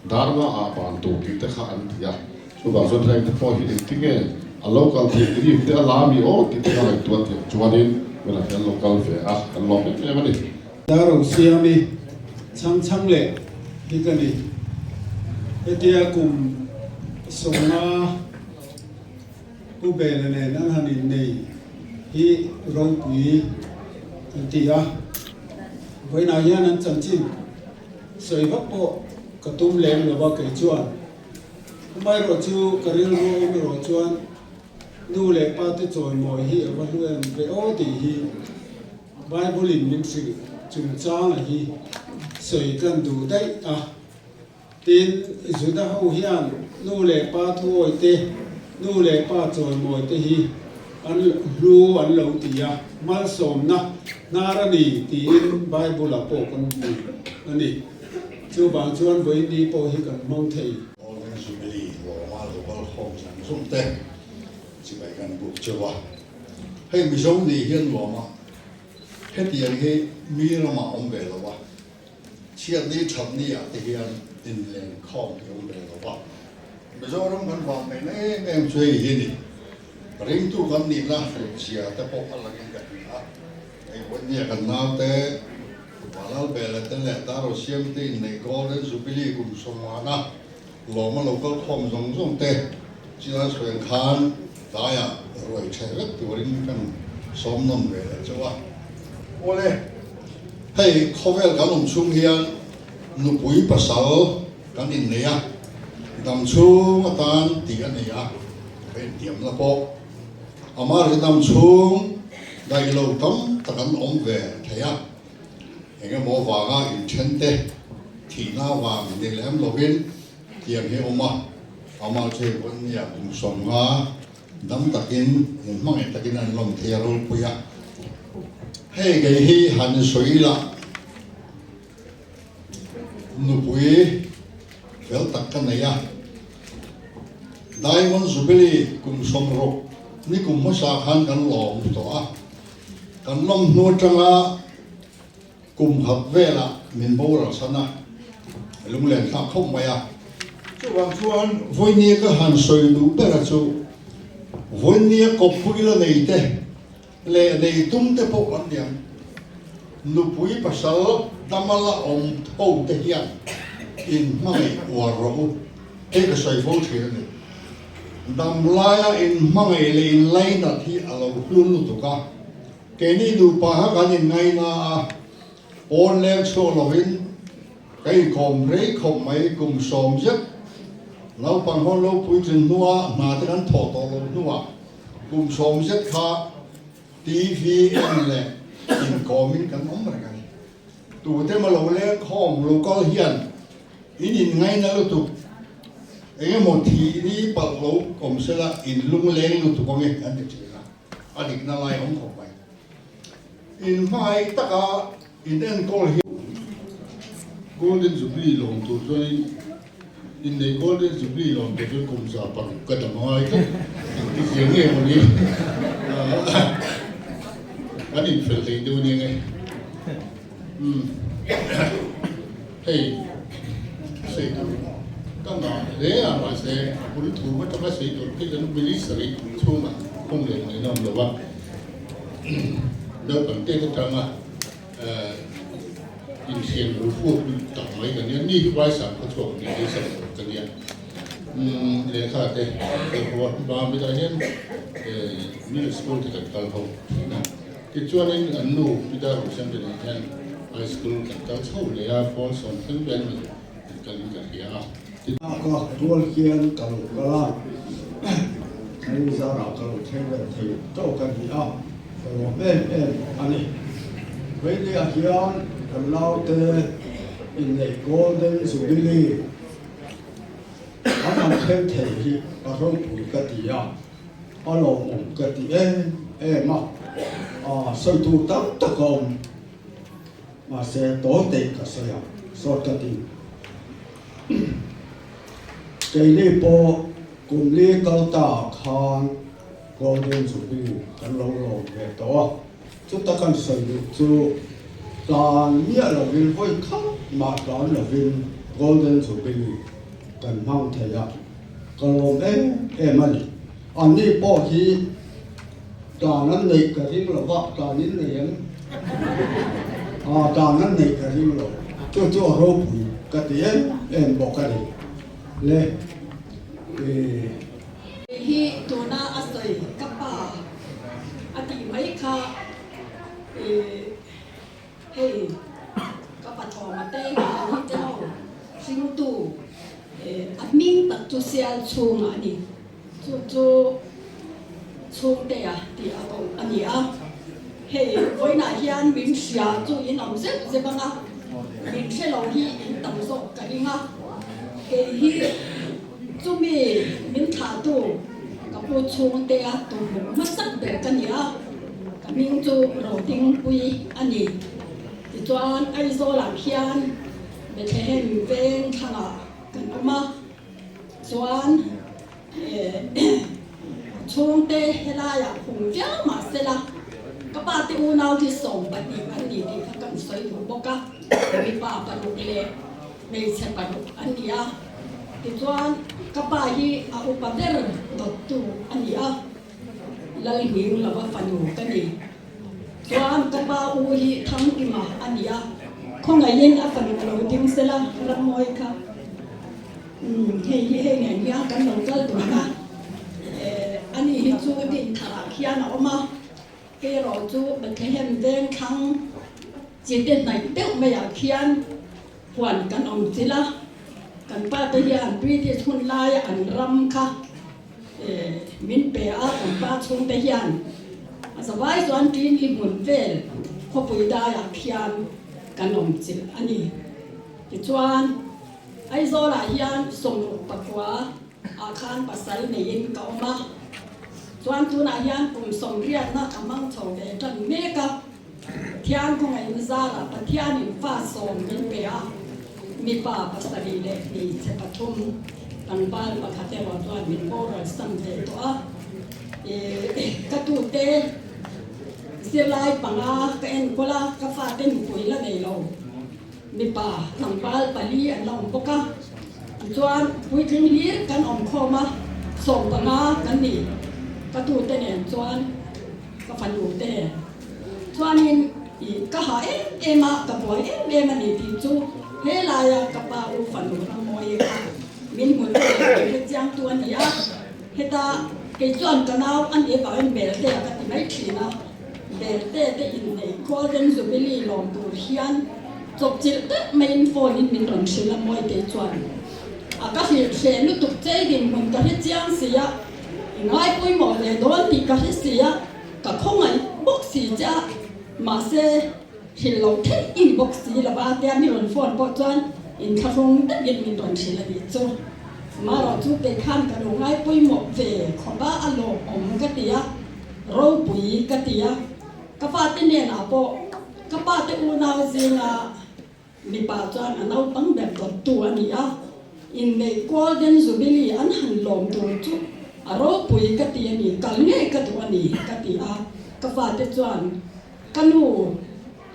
đã nga à bàn tụ ti te khan ya so ba zo thai te po hi ti nge a local ti live te ala mi o ti te ngai tu ti chuanin wala cái local fe a kan lo me me ni đã rồi siami chang le hi cái này etia cùng soma ubele ne nan hanin nei hi rong pui tia với nào ya nan chang chin soi vak po katum lem lo ba kai chuan mai ro chu karil ro ro chuan nu le pa te choi moi hi wa luem ve o ti hi bible in min si chung chang a hi soi kan du dai a tin juda ho hian nu le pa thoi te nu le pa choi moi te hi an lu an lo ti ya mal som na narani ti in bible la po kan ni ani chu bang chuan voi ni po hi kan mong thei olen subili wo ma lo bal khom san sum te chi bai kan bu chewa hei mi zong ni hian lo ma he ti yang he mi lo ma om ve lo wa chiết đi chậm đi à thì hiện in lên không dùng để nó vào bây giờ nó vẫn vào này em chơi gì đi ring tu kan ni la chia ta po ala cái a aiวันนี้กันน้าเตว่าเราเบลเตเลตาเราเสียมตีในกอลเด้นจูบิลีกุมสมวานะหลอมาเราก็คอมสงเตจีน่าสวยขานตายอ่ะรวยใช้เล็กตัวริงกันสมน้ำเบลจ้าวโอ้เลยให้เขาเวลกันลงชุ่มเฮียนนุปุยภาษากันอินเดียดำชุ่มตานตีกันเนี่ยเป็นเตรียมละโปอามาเรื่องดำชุ่มได้เราตั้มตะกันอมเวทยาเองก็มองว่าก็อินเชนเตที่หน้าวางในแหลมโลบินเตรียมให้ออกมาเอามาเชื่อวันนี้ผมส่งมาดำตะกินเห็นมั้งตะกินอันลงเทียรุปุยะให้ไงให้หันสวยละนุปุยเวลตักกันเนี่ยได้วันสุบิลีกุมสมรกนี่กุมมาสาขันกันหลอมตัวกันล้มนัวจังละกุมหักเวละมินโบราษนะลุงเล่นข้าเข้ามาอ่ะช่วงวันนี้ก็หันสวยดูเปล่าจู่วันนี้ก็พูดแล้วในเต้เลยในตุ้มเต้พวกวันเดียวนุปุยภาษาดำมาละอมโต้เทียนอินไม่หัวเราเอกสายโฟเทียนดำลายอินไม่เลยอินไลน์นาทีเราลุ้นตุกะแกนี่ดูป่ากันยังไงนะโอนเลี้ยงโชว์เราวินไก่คอมเร่คอมไม่กุมสมเจ็ดเราปังห้องเราพูดถึงนัวนาที่นั้นถอดตัวเรานัวกุมสมเจ็ดค่ะทีวีเอ็นแหละอินคอมินกันน้องอะไรกันตัวเทมาเราเลี้ยงห้องเราก็เฮียนอินไงนะเราตุเอ็งหมดทีนี้ปักเราคอมเสละอินลุงเลี้ยงเราตุกองเองอันเดียวกันอดีตนั่นไรของเขาไปอินไม่ตะกาอินเอ็นก็เฮีย Golden Jubilee ลงตัวด้วยอินใน Golden Jubilee ลงตัวด้วยกรมสาปังกระดมอะไรก็เสียงเงี้ยวันนี้อันนี้เป็นสิ่งดูนี่ไงเฮ้ยเสียงก็มาเรื่องอะไรเสียบริทูมันจะมาเสียงที่จะนุ่มลิ้นสลิดชุ่มอ่ะคงเลยในน้ำหรือว่าเดินปั่นเต้นทำอ่ะอินเชียนรู้พวกต่างไม่กันเนี่ยนี่ไว้สามข้อชกนี่ที่สำคัญกันเนี่ยเลยค่ะแต่เพราะว่าบางวิธีเนี่ยมีสกูลที่กันกันเขาที่ช่วงนี้อันนู้พิจารณาเช่นเดียวกันไฮสคูลกันกันเขาเลยอ่ะพอสอนทั้งเป็นกันกันเดียวก็ตัวเขียนกันก็ล่ะใช้สาระกันใช้แบบที่โตกันดีอ่ะแต่ว่าอันนี้เวลาเขียนกันเล่าเตอินใน Golden Jubilee อันนั้นเท่ที่กระทงปุ๋ยกติอ่ะอันเราองกติมาใส่ตัวตั้งตะกอมมาเสียตัวเด็กก็เสียสอดกติใจนี้พอกลุ่มเลี้ยงกันตาคาน Golden Jubilee กันเราเห็นตัวจุดตะกันใส่จุดการเนี่ยเราวินไว้ข้างมาการเราวิน Golden Jubilee กันมั่งเทียกันเรามันอันนี้พอที่การนั้นในกระดิ่งเราว่าการนี้ในยังการนั้นในกระดิ่งเราจู่ๆเราปุ๋ยกระดิ่งบอกกันเลยที่ตัวน่าอาศัยกับป่าอดีไม่ค่ะกับป่าทองมาเต้นที่เจ้าซิงตูอันมิ่งตัดจุเสียชูงอันนี้จู่ชูงเดียที่อาตงอันนี้อ่ะวันไหนที่อันมินเสียจู่ยินน้ำเสียจะบ้างอ่ะมินเสียเราที่ต่ำสุดกันยังอ่ะที่จู่มีมินขาตู้กับผู้ชงเตียตัวมันสักเด็กกันเนี่ยกับมิงจู่เราทิ้งปุยอันนี้ที่จวนไอโซหลังเขียนเด็กเห็นเวงทางกันออกมาจวนชงเตะเฮลายาหงเจ้ามาเสละกับปาติอูนาวที่ส่งไปดีอันนี้ที่เขากันใส่หัวบกะ มีป่าปลุกเล่ไม่ใช่ปลุกอันนี้ที่ส่วนกบฮีอาอุปเดอร์ดตุอันนี้ลายหิวลาวฟันูกันนี่ส่วนกบอูฮีทั้งกิมาอันนี้คงไงยินฟันูเราดิ้งเสละรำมวยค่ะเฮ้ยเนี่ยกันลงกันตัวนะอันนี้จูดินทาราขียนออกมาเกโรจูเป็นแค่เห็นเดินทั้งจีเด่นไหนเด็กไม่อยากเขียนหวนกันอมจิละกันป้าตะยานปีที่ทุนลายอันรำค่ะมินเปอากันป้าชงตะยานสบายส่วนจีนที่หมุนเวลพอปุยได้อยากเขียนกันอมจิลอันนี้ที่ชวนไอ้โซลาเฮียนส่งปากว่าอาคารปัสสาวะในยินเก่ามาส่วนทุนอาเฮียนกลุ่มส่งเรียนนักกำลังโฉเดจันเมกับเทียนคงไอ้มิซาลาปะเทียนิฟ้าส่งมินเปอามีป่าปัสสาวะเล็กมีเซปทุมตันบ้านปะคาเทวตัวมินโบราณสังเกตตัวกระตุ้นเตเสียลายปังอาเอ็นโคลากาฟาเต็มปุ๋ยละในเรามีป่าหลังบ้านปาลีอันเราปกะส่วนปุ๋ยถึงเลี้ยกันอมโคมาส่งปังอากันนี่กระตุ้นเตเนี่ยส่วนก็ฟันอยู่เตส่วนนี้ก็หาเอ็มกับปุ๋ยเอ็มมันนี่ที่จูเฮลายกับป่าอุฟันอยู่ทั้งมวยค่ะมินหุ่นเฮ็ดจังตัวนี้เฮตาเกจวนกันเอาอันเอบ่เป็นเบลเตกันที่ไม่ทีนะเบลเตอินในโคเดนซูบิลีลองดูเฮียนจบจิตเตไม่อินโฟนินมินรันชิลมวยเตจวนก็คือเชนุตุกเจดินมันก็เฮ็ดจังเสียง่ายปุ้ยหมดเลยโดนตีก็เฮ็ดเสียก็คงไงบุกสีจ้ามาเซหินเราเทอินบุกสีละบาเตียมิรันฟอนปอจวนอินคารงตั้งยินมินรันชิลดิจูมาเราจูไปข้ามกันง่ายปุ้ยหมดเวขอบ้าอารมณ์อมกติยาเราปุ้ยกติยากฟ้าเตเนี่ยนะปอกฟ้าเตอุนาซินามีป่าจวนอันเอาตั้งแบบตัวนี้อินในโกลเด้นจูบิลีอันหันลมตัวจูเราปุ้ยกติยานี่กันเงยกตัวนี้กติยากฟ้าเตจวนกันหู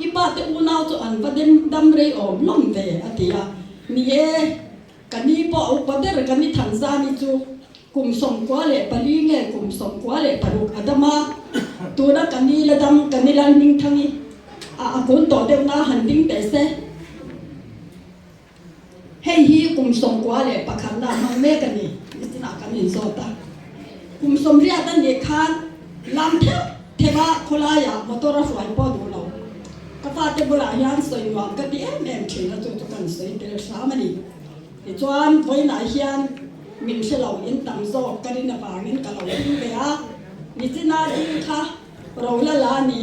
อีป่าเตอุนาจูอันประเด็นดำเรอมล้มเวอติยามีกันนี้ปออุปเดรกันนี้ทันซานิจูกุมสมกว่าเลยปลีเงกุมสมกว่าเลยปลุกอาดมาตัวนั้นกันนี้ละดำกันนี้ละนิ่งทั้งนี้คนต่อเดิมนะหันดิ้งแต่เสให้ฮีกุมสมกว่าเลยปะคันละมันเมกันนี่นี่สินากันนี่โซตากุมสมเรียกันนี่คันลำเทวะโคลายามอตระสวยปอดูเราก็ฟาเตบุลายันสวยวังก็ดีเอ็มเทนะจุดกันสวยเดลสามันีจวนไว้ไหนเฮียนมินเชลล์อินตังโซกันดินบางินกันเราอินเบียนิจินาดิค่ะเราละลานี่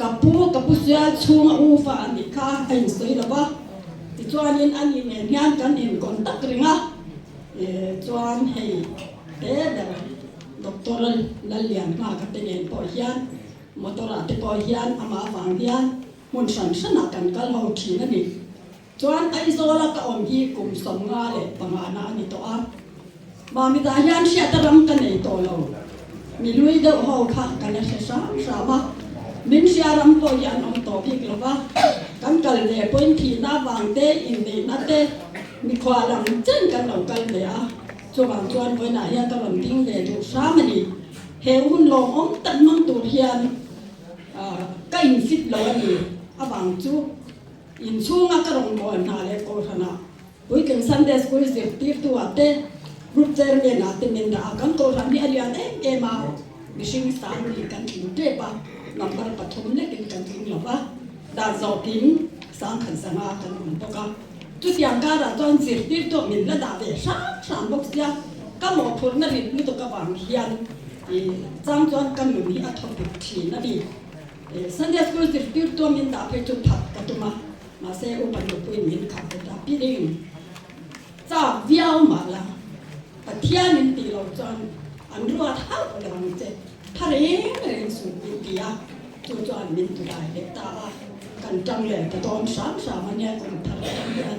กับผู้เสียช่วงอูฟ้านี่ค่ะไอ้สวยละวะจวนอินอันนี้เนี่ยเฮียนกันอินก่อนตักริงจวนให้เด็ดด็อกเตอร์ละเลียนมากับเต็นปอเฮียนมอตระเตปอเฮียนอามาฟังเฮียนมุนสันสนักกันกันเราทีนั่นนี่จวนไอโซลก็อมฮีกุมสมงาเลยปังอานานี่ตัวมามีตายันเสียตรำกันในตัวเรามีลุยเดาเขาค่ะกันเนี่ยสามะมินเสียรำตัวยันอมตัวพี่กลับว่ากันกันเลยพอยทีน่าบางเตอินดีน่าเตมีความรำเจนกันเรากันเลยจวนจวนพอยไหนยันตรำทิ้งเลยดูสามันนี่เฮวุ่นลงอมตันมังตัวเฮียนก็อินฟิตเลยนี่บางจูอินช่วงก็ลงบอลนาเลโกธนาวิกันซันเดสกุลเซฟตี้ตัวเต้กรุ๊ปเจอร์เมนาเตมินดากันโกธามีอะไรเอ็มมิชิงสามลีกันถึงเจ็บนับบัลปฐมเล็กกันถึงหรอวะดาจอกินสังขันสังอากันหมดก็จุดอย่างการตอนเซฟตี้ตัวมินละดาเดสามบอกเสียก็หมดผลนั่นนี่มีตัวกบางเฮียนจังจวนกันหนุนที่อัฐบิทีนั่นนี่ซันเดสกุลเซฟตี้ตัวมินดาไปจุดผัดกันตัวมาเซอุปนิปุยมินขับไปดับพี่ดิ่งจ้าวิวมาละปะเทียนินตีเราจนอันรัวท้าอะไรบางเจทะเลเลยสุดปียจุจวนมินตุได้เด็กตากันจังเลยแต่ตอนสามมันเนี่ยคนทะเลกัน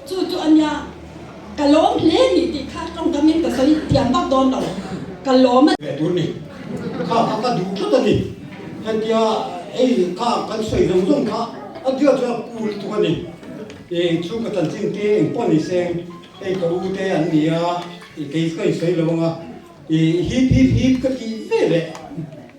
จุอันยากะล้มเล่นนี่ตีข้าต้องกำมินกับสลิดเทียมบักโดนเรากะล้มมันแบบนี้ข้าก็ดูทุกตัวนี่เฮียไอ้ข้ากันใส่ลงส่งข้า dia tu pul tu ni chu ka tan ching te eng pon ni seng ka u te an nia ke ko sei lo nga hip ka ti ve le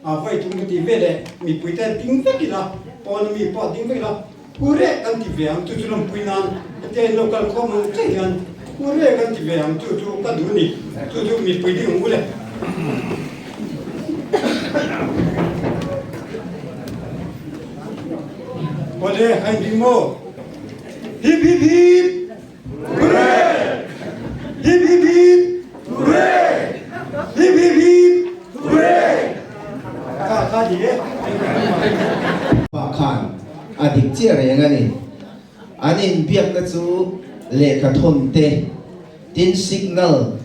vai tu ka ti ve le mi pui ta ting ta ki la pon mi pa ting ve la ure kan ti ve am tu tu lom pui nan te local common te yan ure kan ti ve am tu ka du ni tu mi pui di u le Boleh, hai bimo. Hip hip hip. Hooray! Hip hip hip. Hooray! Hip hip hip. Hooray! Kak dia. Pakhan adik chia reng ani anin biak na chu le ka thon te tin signal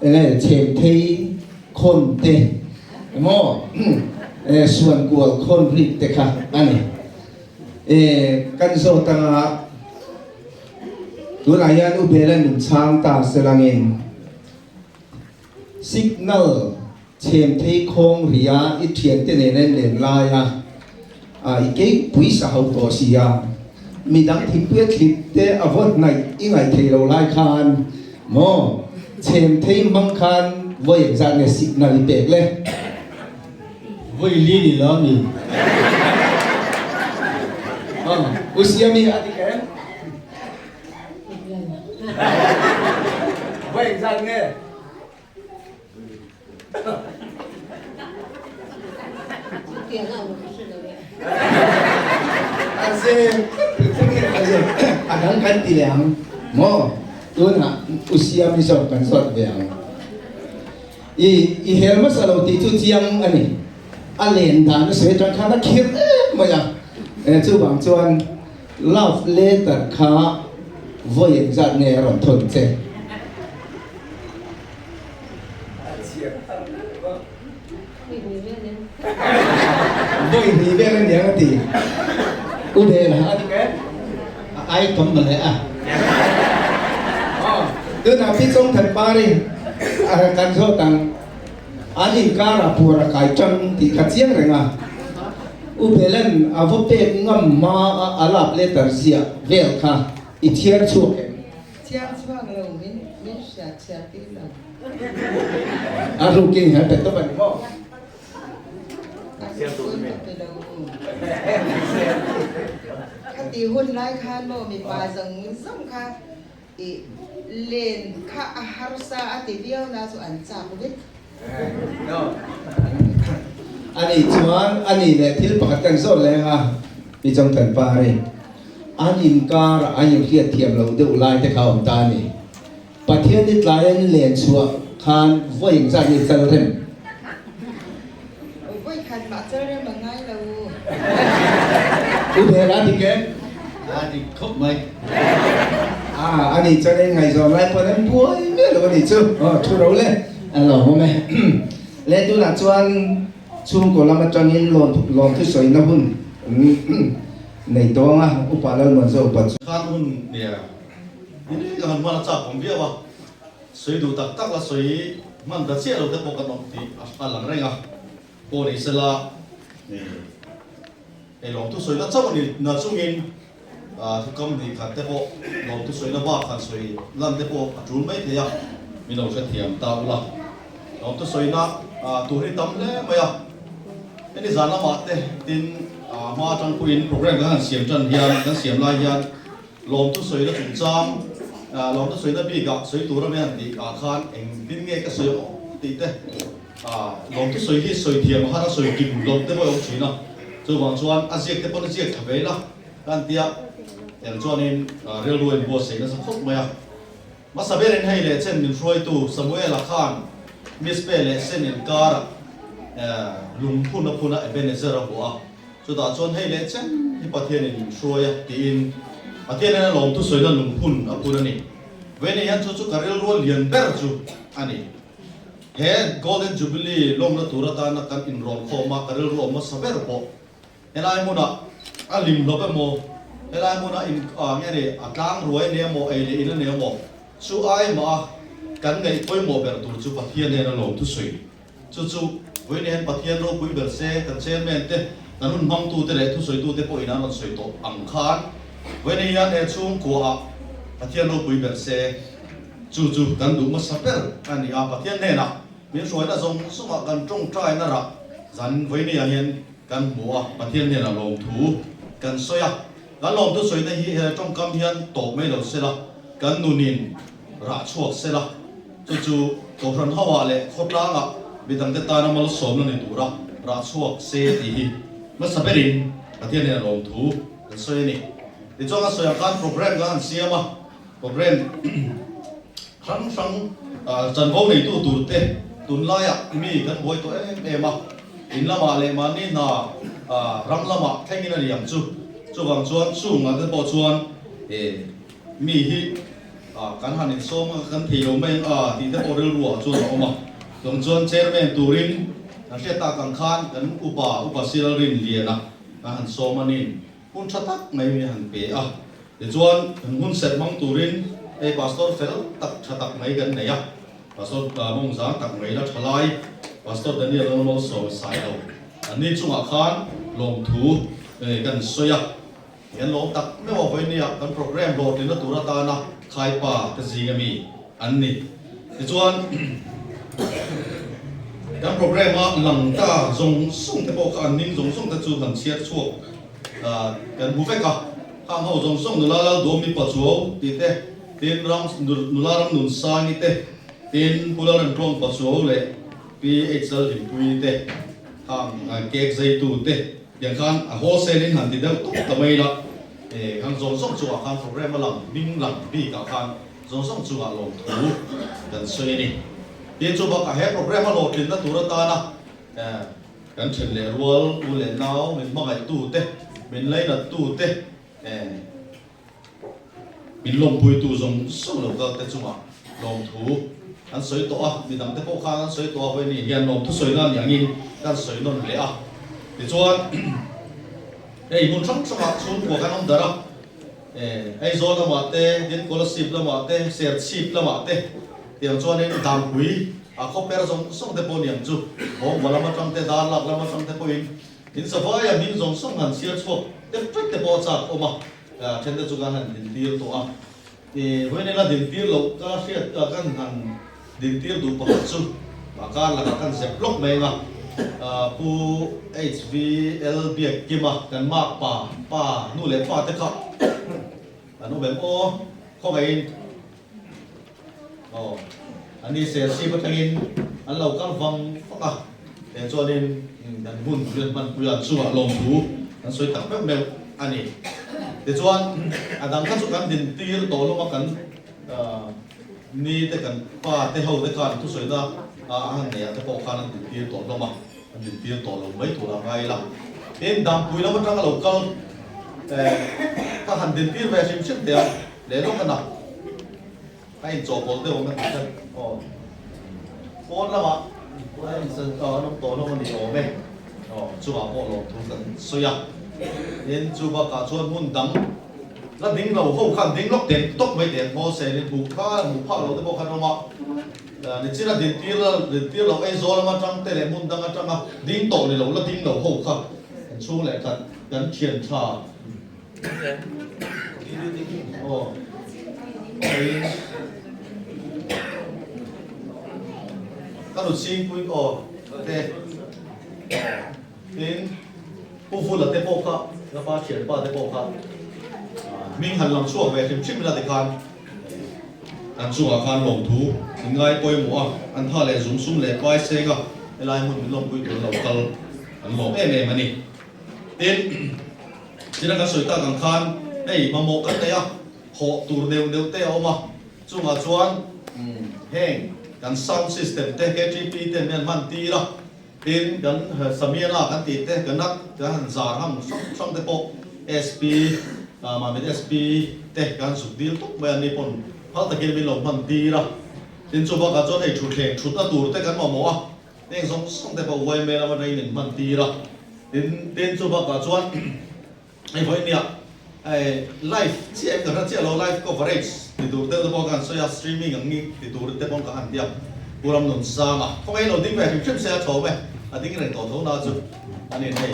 ngai chem thei khon te mo suan kual khon rik te kha ani kan so tanga tu na yan u belan chang ta selangin signal chem thei khong ria I thian te ne nen len la ya I ke pui sa hau to sia mi dang thi pue thlit te avot nai ingai thei lo lai khan mo chem thei mang khan voi za ne signal pek le voi li ni la ni usia mi ati ke voi za ne Adang kan tiang mo tu na usia mi so kan sot beang I helma salo ti tu tiang ani alen dan se tan khana khir ma ya chu bang chuan love letter kha voi zat ne ron thon che voi ni be ren yang ti u de la ati ke ai cầm mà lại tu na pi song than pa ri ara kan so tang ani kara pura kai chang ti kha chiang renga u belen avo pe ngam ma alap letter sia vel kha I thiar chu chiang chuang lo min sha cha ti lo aru king ha pe to ban mo chiang tu me ka ti hun lai khan mo mi pa jang zong kha len kha harsa ati viau na su an cha ko bit ani chuan ani le thil pakhat kan zo le nga pi chong than pa ri anin kar ayu hiat thiam lo de ulai te kha om ta ni pathian ni tlayan len chua khan voing za ni chal rem voi khan ma chal re ma ngai lo u de ra ti ke đi khóc mày ani cho nên ngày rồi lại còn em bùi biết là con gì chưa thu đấu lên lo hôm nay lên tôi là cho anh chung của làm cho nên lon thứ sấy nó hun này to mà upa lên mà rồi upa khan hun nè ini kan mana cak pom dia wah soi du tak tak la soi man da sia lo te pokat nom ti alang renga ko ni sela ni long tu soi na chau ni na chungin thu kam ni khat te po long tu soi na ba khan soi lam te po atun mai te ya mi no sa thiam ta ula long tu soi na tu ri tam le ma ya ini zana ma te tin ma tang kuin program kan siam chan hian kan siam lai hian long tu soi na chung cham long tu soi na bi ga soi tu ra me han ti khan eng bin nge ka soi ti te long tu soi hi soi thiam ha na soi kim long te bo ong chi na chu wang chuan aziek te pon aziek thabe la kan tia yang chuanin railway bo sei na sa khop maya ma saberen hei le chen min roi tu samuel khan miss pe le senin kar lung phuna ebenezer a chu da chon hei le chen hi pathian in roya tin pathian na lom tu soi na lung phun a puna ni vene yan chu karel ro lian ber chu ani he golden jubilee lom na turata na kan in rol kho ma karel ro ma saber po elai muna alim lo pe mo elai muna in nge ni atlang ruai ne mo ai le in ne mo chu ai ma kan ngai poi mo ber tur chu pathian ne na lom tu soi chu vene pathian ro pui ber se kan chen men te kan hun mang tu te le thu soi tu te po ina non soi to ang khan when hian e chung ko a pathian no pui ber se chu kan du ma saper ani a pathian ne na min soi na zong suma kan trong trai na ra zan when hian kan bua pathian ne la lom thu kan soya kan lom tu soi na hi trong kam hian to mai lo se la kan nunin ra chuak se la chu to ran hawa le khotla nga bidang te ta na mal som na ni tura ra chuak se ti hi ma saperin pathian ne lom thu kan soi ni ti chonga soya kan program ga han siama program khang chan vo nei tu tur te tun la ya mi kan boi to em ma in lama le ma ni na ram lama thengin ani yam chu wang chuan su nga te po chuan mi hi kan han in som kan thei lo men ti te po rel ruwa chu lo ma dong chuan chairman turin na se ta kan khan kan upa sila rin liana ka han som anin hun thatak mai mi han pe de chuan hun set mang turin pastor fel tak thatak mai kan nei pastor mong za tak mai la thalai pastor Daniel no so sai lo ani chunga khan lom thu kan soya yan lom tak me wa voi nia kan program lo tin tu ra ta na khai pa ka zingami anni ti chuan kan program a lang ta zong sung te po kan ning zong sung te chu han chiat chuak kan bu fe ka khang ho zong sung la do mi pa chuo ti te tin ram nula ram nun sa ni te tin pula ran tong pa chuo le PHL him pui te cake zai tu te yang kan wholesale in han ti dang tu ta mai la hang zong song chu kan program lang bing lang bi ka kan zong song chu lo thu kan soi ni tin chu ba ka he program lo tin na tu ra ta na kan chen le rual u le nau min ma kai tu te min lai na tu te min long pui tu zong song lo ka te chu ma long thu an soi to mi dang te po kha an soi to ve ni hian lom thu soi nan yang in kan soi non le ti chuan mun chang chang chu ko kan om dara zo la ma te din scholarship la ma te ship la ma te tiang chuan en dam pui kho per zong song te po niam chu wala ma chang te dan lak la ma chang te po in sa va ya min zong song han sia chu te po cha o ma chen te chu kan han din tir to when la din tir lo ka sia kan han din tir du pa chu ka la kan se block mai nga pu HVL biak kima kan mak pa nu le pa te kha anu bem o kho gain ani se si pa thangin an lo kang wang fa te cho nên dan bun len man puya chu a lom thu an soi tak pek mel ani te chuan adang kha chu kan din tir to lo ma kan ni te kan pa te ho te kan tu soi da han ne te po khan din tir to lo ma an din tir to lo mai tu la ngai la en dam pui la ma tang lo kal ka han din tir ve sim sim te le lo kana ai cho bol te o ma ta phone la ma ai sen no to lo ni o me chu ba po lo tu kan soya en chu ba ka chuan mun dang la ding lo ho khan ding lok ten tok mai ten ho se ni bu kha mu pha lo te bo khan ma ni chira din tir lo ai zo la ma tang te le mun dang a tang a ding to ni lo la ding lo ho kha chu le kan thian tha các luật sư quy te đến phụ phụ là te bộ khác nó phát triển ba te bộ khác mình hành làm suốt về thêm chim là để can anh suốt can lồng thú ngay coi mua anh thà lệ dùng súng lệ quay xe cả lại muốn mình lồng quy tụ lồng cal anh lồng em mà nè đến chỉ là cái sợi ta càng can mà một cái này họ tụ đều te mà chung à chuan heng kan sound system te KGP te men man ti la tin kan samia la kan ti te kan nak kan zar ham song te po SP ma met SP te kan su dil tok ba ni pon hal ta kin min lo man ti la tin chu ba ka chon ei thut theng thut na tur te kan ma mo a teng song te po wai me la ma nei nin man ti la tin chu ba ka chuan ai voi nia ai live chiam ka chia lo live coverage ti tur te bo kan so ya streaming ang ni ti tur te bon ka han dia puram non sa ma không ai lo ding ve phim se tho ve a ding ren to tho na chu ani nei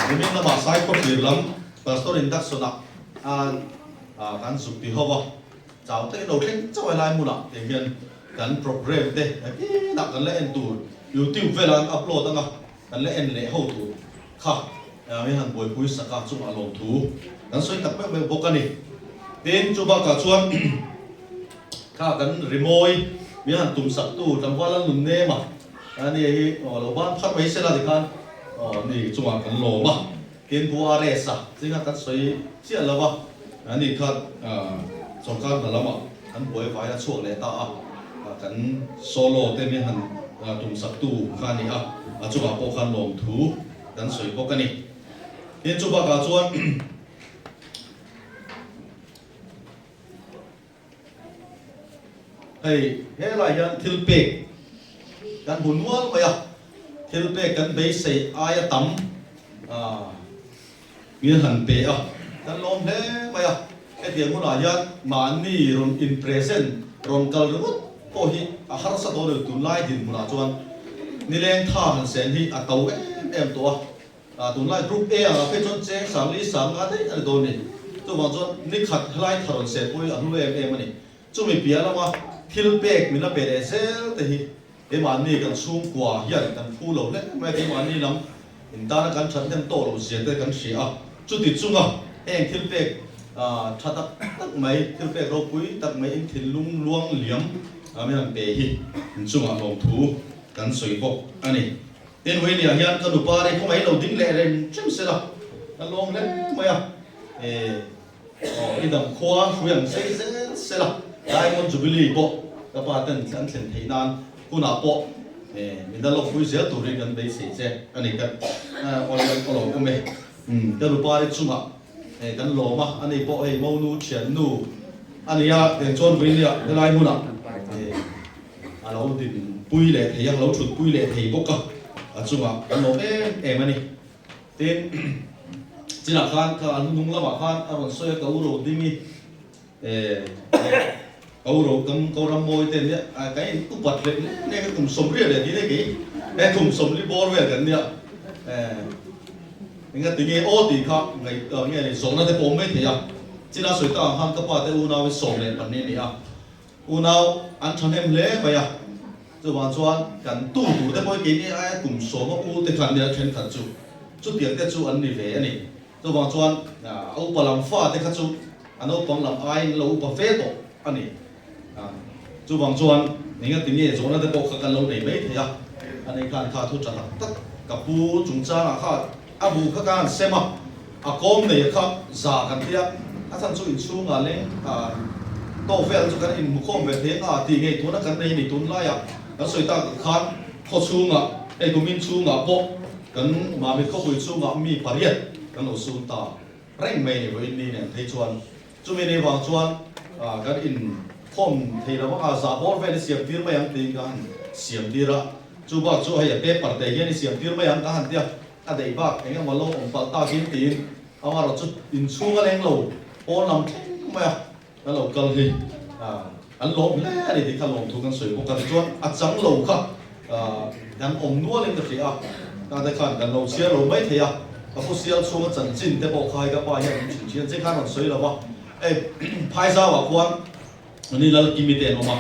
mình là mà sai có việc lắm pastor in đắc sona kan sụp đi hova cháu thấy đầu tiên cháu lại muốn thì hiện kan program thế đặt kan lên tu YouTube về là upload đó kan lên lễ hậu tu khá mình hàng buổi cuối sắc các chúng along thu kan soi tập mấy bộ cái này tên chú ba cả chuan khá kan remoi mình hàng tum sắc tu trong qua là luôn nè mà anh ấy ở lâu ban phát mấy xe là thì kanนี่จังหวะกันโลมาเกินกูอะไรสักซึ่งกันสวยเชี่ยแล้ววะอันนี้ครับสงการกันแล้วมั้งอันป่วยไฟแล้วช่วงเลยตากันโซโล่เต็มยันตุ่มสักตู้ข้านี่จังหวะพวกกันลงถูกันสวยพวกกันนี่เห็นจังหวะการชวนเฮ้ยอะไรยันทิลเปกกันบุญวัวไปทิลเปกันไปใส่อายตั้มมีหันเปกันลมเล่ไปไอเดียมุนายันมานี่รอนอินเพรสเซนรอนกัลรุตโอ้ยอาหารสัตว์ตัวตุนไล่ดินมุนาจวนนี่แรงท่าหันเซนที่อัตโตเอ็มตัวตุนไล่กรุ๊ปเอไปจนเจ๊ง3 ลี 3อะไรตัวนี้ตัวบางจวนนี่ขัดไล่ถรนเซปุยอันรู้เอ็มนี่จุ่มมีเปียแล้วว่าทิลเปกมีน่าเป็นเซลแต่ที่เอ็มอันนี้กันสูงกว่ายันกันผู้เหล่าเล็กไม่เอ็มอันนี้น้ำอินตากันฉันเต็มโตเราเสียแต่กันเสียจุดติดจุ่มเองทิลเปกชัดตักไม่ทิลเปกเราปุ้ยตักไม่อินทิลลุงลวงเหลี่ยมไม่ทำเปย์จุ่มลงถูกันสวยปกอันนี้เอ็นไว้เนี่ยยันกันดูปาร์เขาไม่เราดิ้งเล่นจิ้มเสร็จละกันลงเล่นไม่อีดำขวาช่วยอย่างเสร็จละได้คนจุบิลีปกกับปาร์ตันฉันเห็นที่นั่นคุณอาปกมีแต่เราคุยเสียตัวเรื่องกันไปเสียอันนี้กันออนไลน์ก็ลงก็ไม่กันดูปาร์จุ่มกันหล่อมาอันนี้ปกมนูเฉียนนูอันนี้เดี๋ยวชวนไปเนี่ยไล่มุนเราดินปุยเละที่ยังเราชุดปุยเละที่ปกจุ่มกันหล่อมันนี่เต้นจีน่าขันกันนุ่งละมาขันอารมณ์สวยกับอุโรดิ้งนี่เอาโรคกับกรำมวยเต็มเนี่ยcái cũng bật lên này cái cùng sống riêng để tí đấy cái cùng sống đi bò về gầnเนี่ยnhững cái tiếng nghe ô thì khác ngày nghe này sống nó thấy bom mấy thì chỉ là sợi tang ham các bạn thấy u nào với sống này bản này u nào ăn chăn em lẽ vậy chứ hoàn toàn cần tu đủ để bôi cái này ai cùng sống mà u thì cần này chuyên cần chú chút tiền để chú ăn đi về này chứ hoàn toàn u bảo làm pha để khát chú anh u bảo làm ai lâu bảo phê tổ anh này chú bằng chuan những cái tiếng gì nó để bốc khăn lâu này mấy thì anh ấy看卡thu chặt tất cả bu chúng ta là khá abu khá can xem à com này khá giảกันที่ท่านช่วยชูงานเลยโตเฟลจุกันอินมุขมเวทีตีไงตัวนักกันในนี่ตุนไล่แล้วสวยตาขันเขาชูงไอ้กุมินชูงปกกันมาเป็นเขาคุยชูงมีปริยัติกันเราสูตาเร่งไม่เนี่ยวันนี้เนี่ยที่ชวนจุมีในวางชวนกันอินคมที่เราว่าซาบอร์เวนิเซียมตีร์ไม่ยังตีกันเสียมตีระจูบักจูให้เป๊ะปัดแต่ยันเสียมตีร์ไม่ยังกันเดียวอะไรบ้างอย่างเงี้ยวันเราองปัตตากินตีนเอามาเราจุดอินชูกันเองเราโอนลำทิ้งมาแล้วเราก็เลยอันลมแร่เลยที่เขาลงทุกกันสวยพวกกันจวนอัดจังเราค่ะยังองนัวเลยก็เสียการแต่ขันกันเราเสียเราไม่เทียก็ผู้เสียช่วงจันจินแต่บอกใครก็ไปยังเชียนเจ้าข้ามันสวยแล้ววะพายซาว่าควรอันนี้เรากินมีเตียนออกมา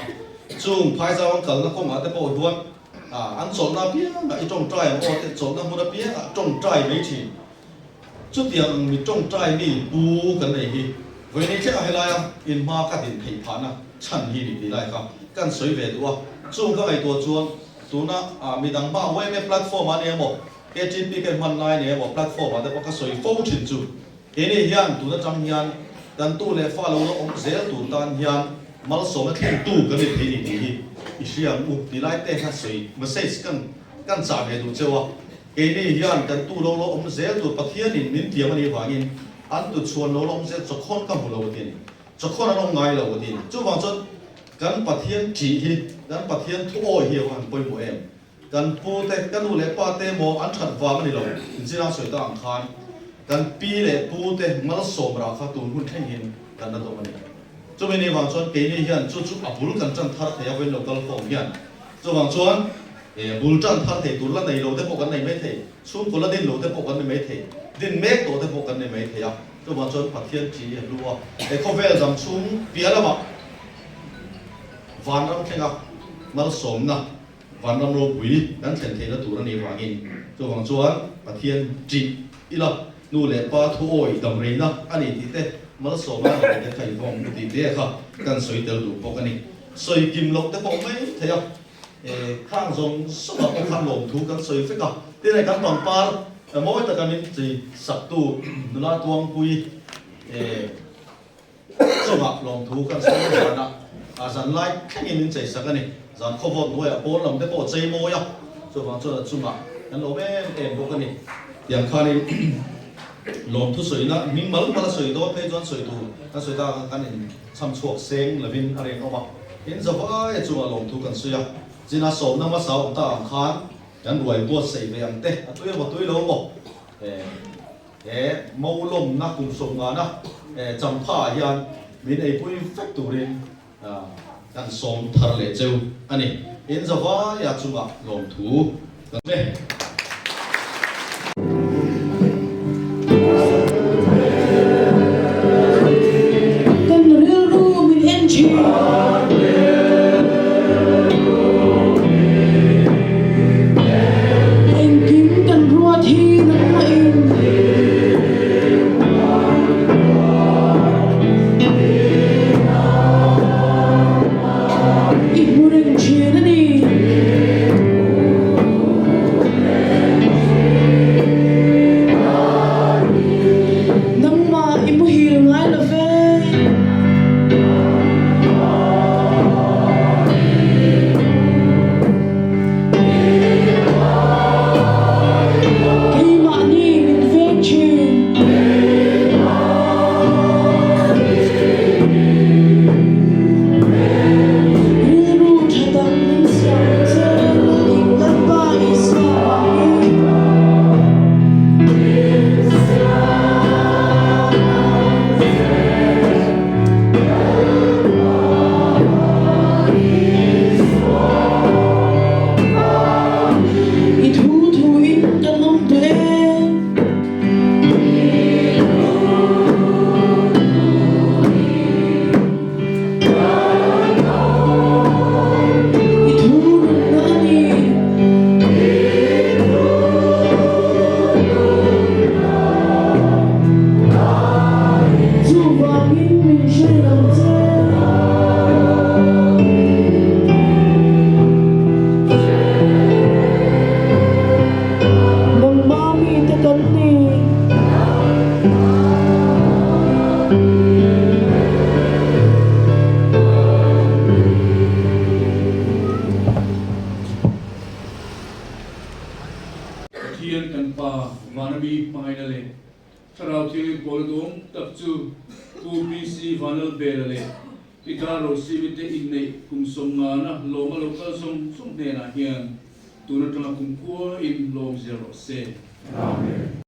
ช่วงพายซาวันเกิดแล้วก็มาแต่บอกด้วยอันสนน้ำเปี้ยไอ้จงใจโอ้สนน้ำมันเปี้ยจงใจไม่ทีชุดเดียวมีจงใจนี่ปูกันเลยฮีวันนี้เจ้าให้ไรอินมากัดอินไผ่ผ่านฉันฮีดีไรครับกันสวยเวตัวช่วงก็ไอตัวจวนตัวน่ะมีดังบ้าไว้ไม่แพลตฟอร์มอันนี้บอกAGP กันพันไลน์เนี่ยบอกแพลตฟอร์มแต่บอกก็สวยโฟล์ชินจูเอ็นี่ยันตัวน่ะจำยันกันตู้เล่ฟ้าเราองเซลตัวตันยันมาลสมกันตู้กันเลยทีนี้อีเสียงอุดีไลน์เตะกันสวยมาเซสกันจ่าเวตัวเจ้าเอ็นี่ยันกันตู้เราองเซลตัวปะเทียนมินเทียมันนี่ว่างินอันตัวชวนเราองเซลจะค้นกันหัวเราดีนี่จะค้นเราไงเราดีนี่จู่บางจนกันปะเทียนจีฮีกันปะเทียนทั่วเหี่ยวหันไปหมดกันปูเตกันดูเล็บปาเตโมอันฉันฟ้ามันนี่เราจริงๆเราสวยต่างคันกันปีเล็บปูเตมันละสมราคาตูนหุ่นแท่งหินกันนั่นตัวมันนี่จู่ไม่นี่บางจนเกนี่ยันจู่อับบุลกันจันทาร์เทียเป็นโลกาลฟองยันจู่บางจนบุลจันทาร์เทียตุลละในโลกเตปกันในไม่เทียช่วงคนละดินโลกเตปกันในไม่เทีย din mek to te pok kan ne mai theya to ma chon pathian chi luwa e khovel jam chung pialama van ram thenga mal som na van ram ro pui kan thlen thela tur ani wangin to wang chuan pathian chi ila nu le pa thu oi dam reina ani ti te mal som na te khai vong ti te kha kan soi tel du pok ani soi kim lok te pok mai theya khang zong suma ko khang lom thu kan soi feka ti này kan pang par moi ta kan chi sak tu nula tuang pui suma lom thu kan soi na a san lai khang in chei sak ani zan khowot noi a pol lam te po chei mo ya so wang chu chuma kan lo em bok ani yang khani lom thu soi na ming mal mal soi do pe jon soi tu ta soi ta kan in cham chuak seng lavin are oma in zawa ya chu lom thu kan soi ya jina som na ma sao ta khan kan ruai bo sei ve am te atui bo tui lo mo mo lom na kum som nga na cham pha hian min ei pui factory kan som thar le cheu ani in zawa ya chunga lom thu kan le kan ril ru min en chi thiên kan pa vanami painale tharau thiên boldom tak chu pbc vanal belale idaro sivite inne kum somnga na loma lokal som ne na hian tunatla kum ko in lom zero se amen.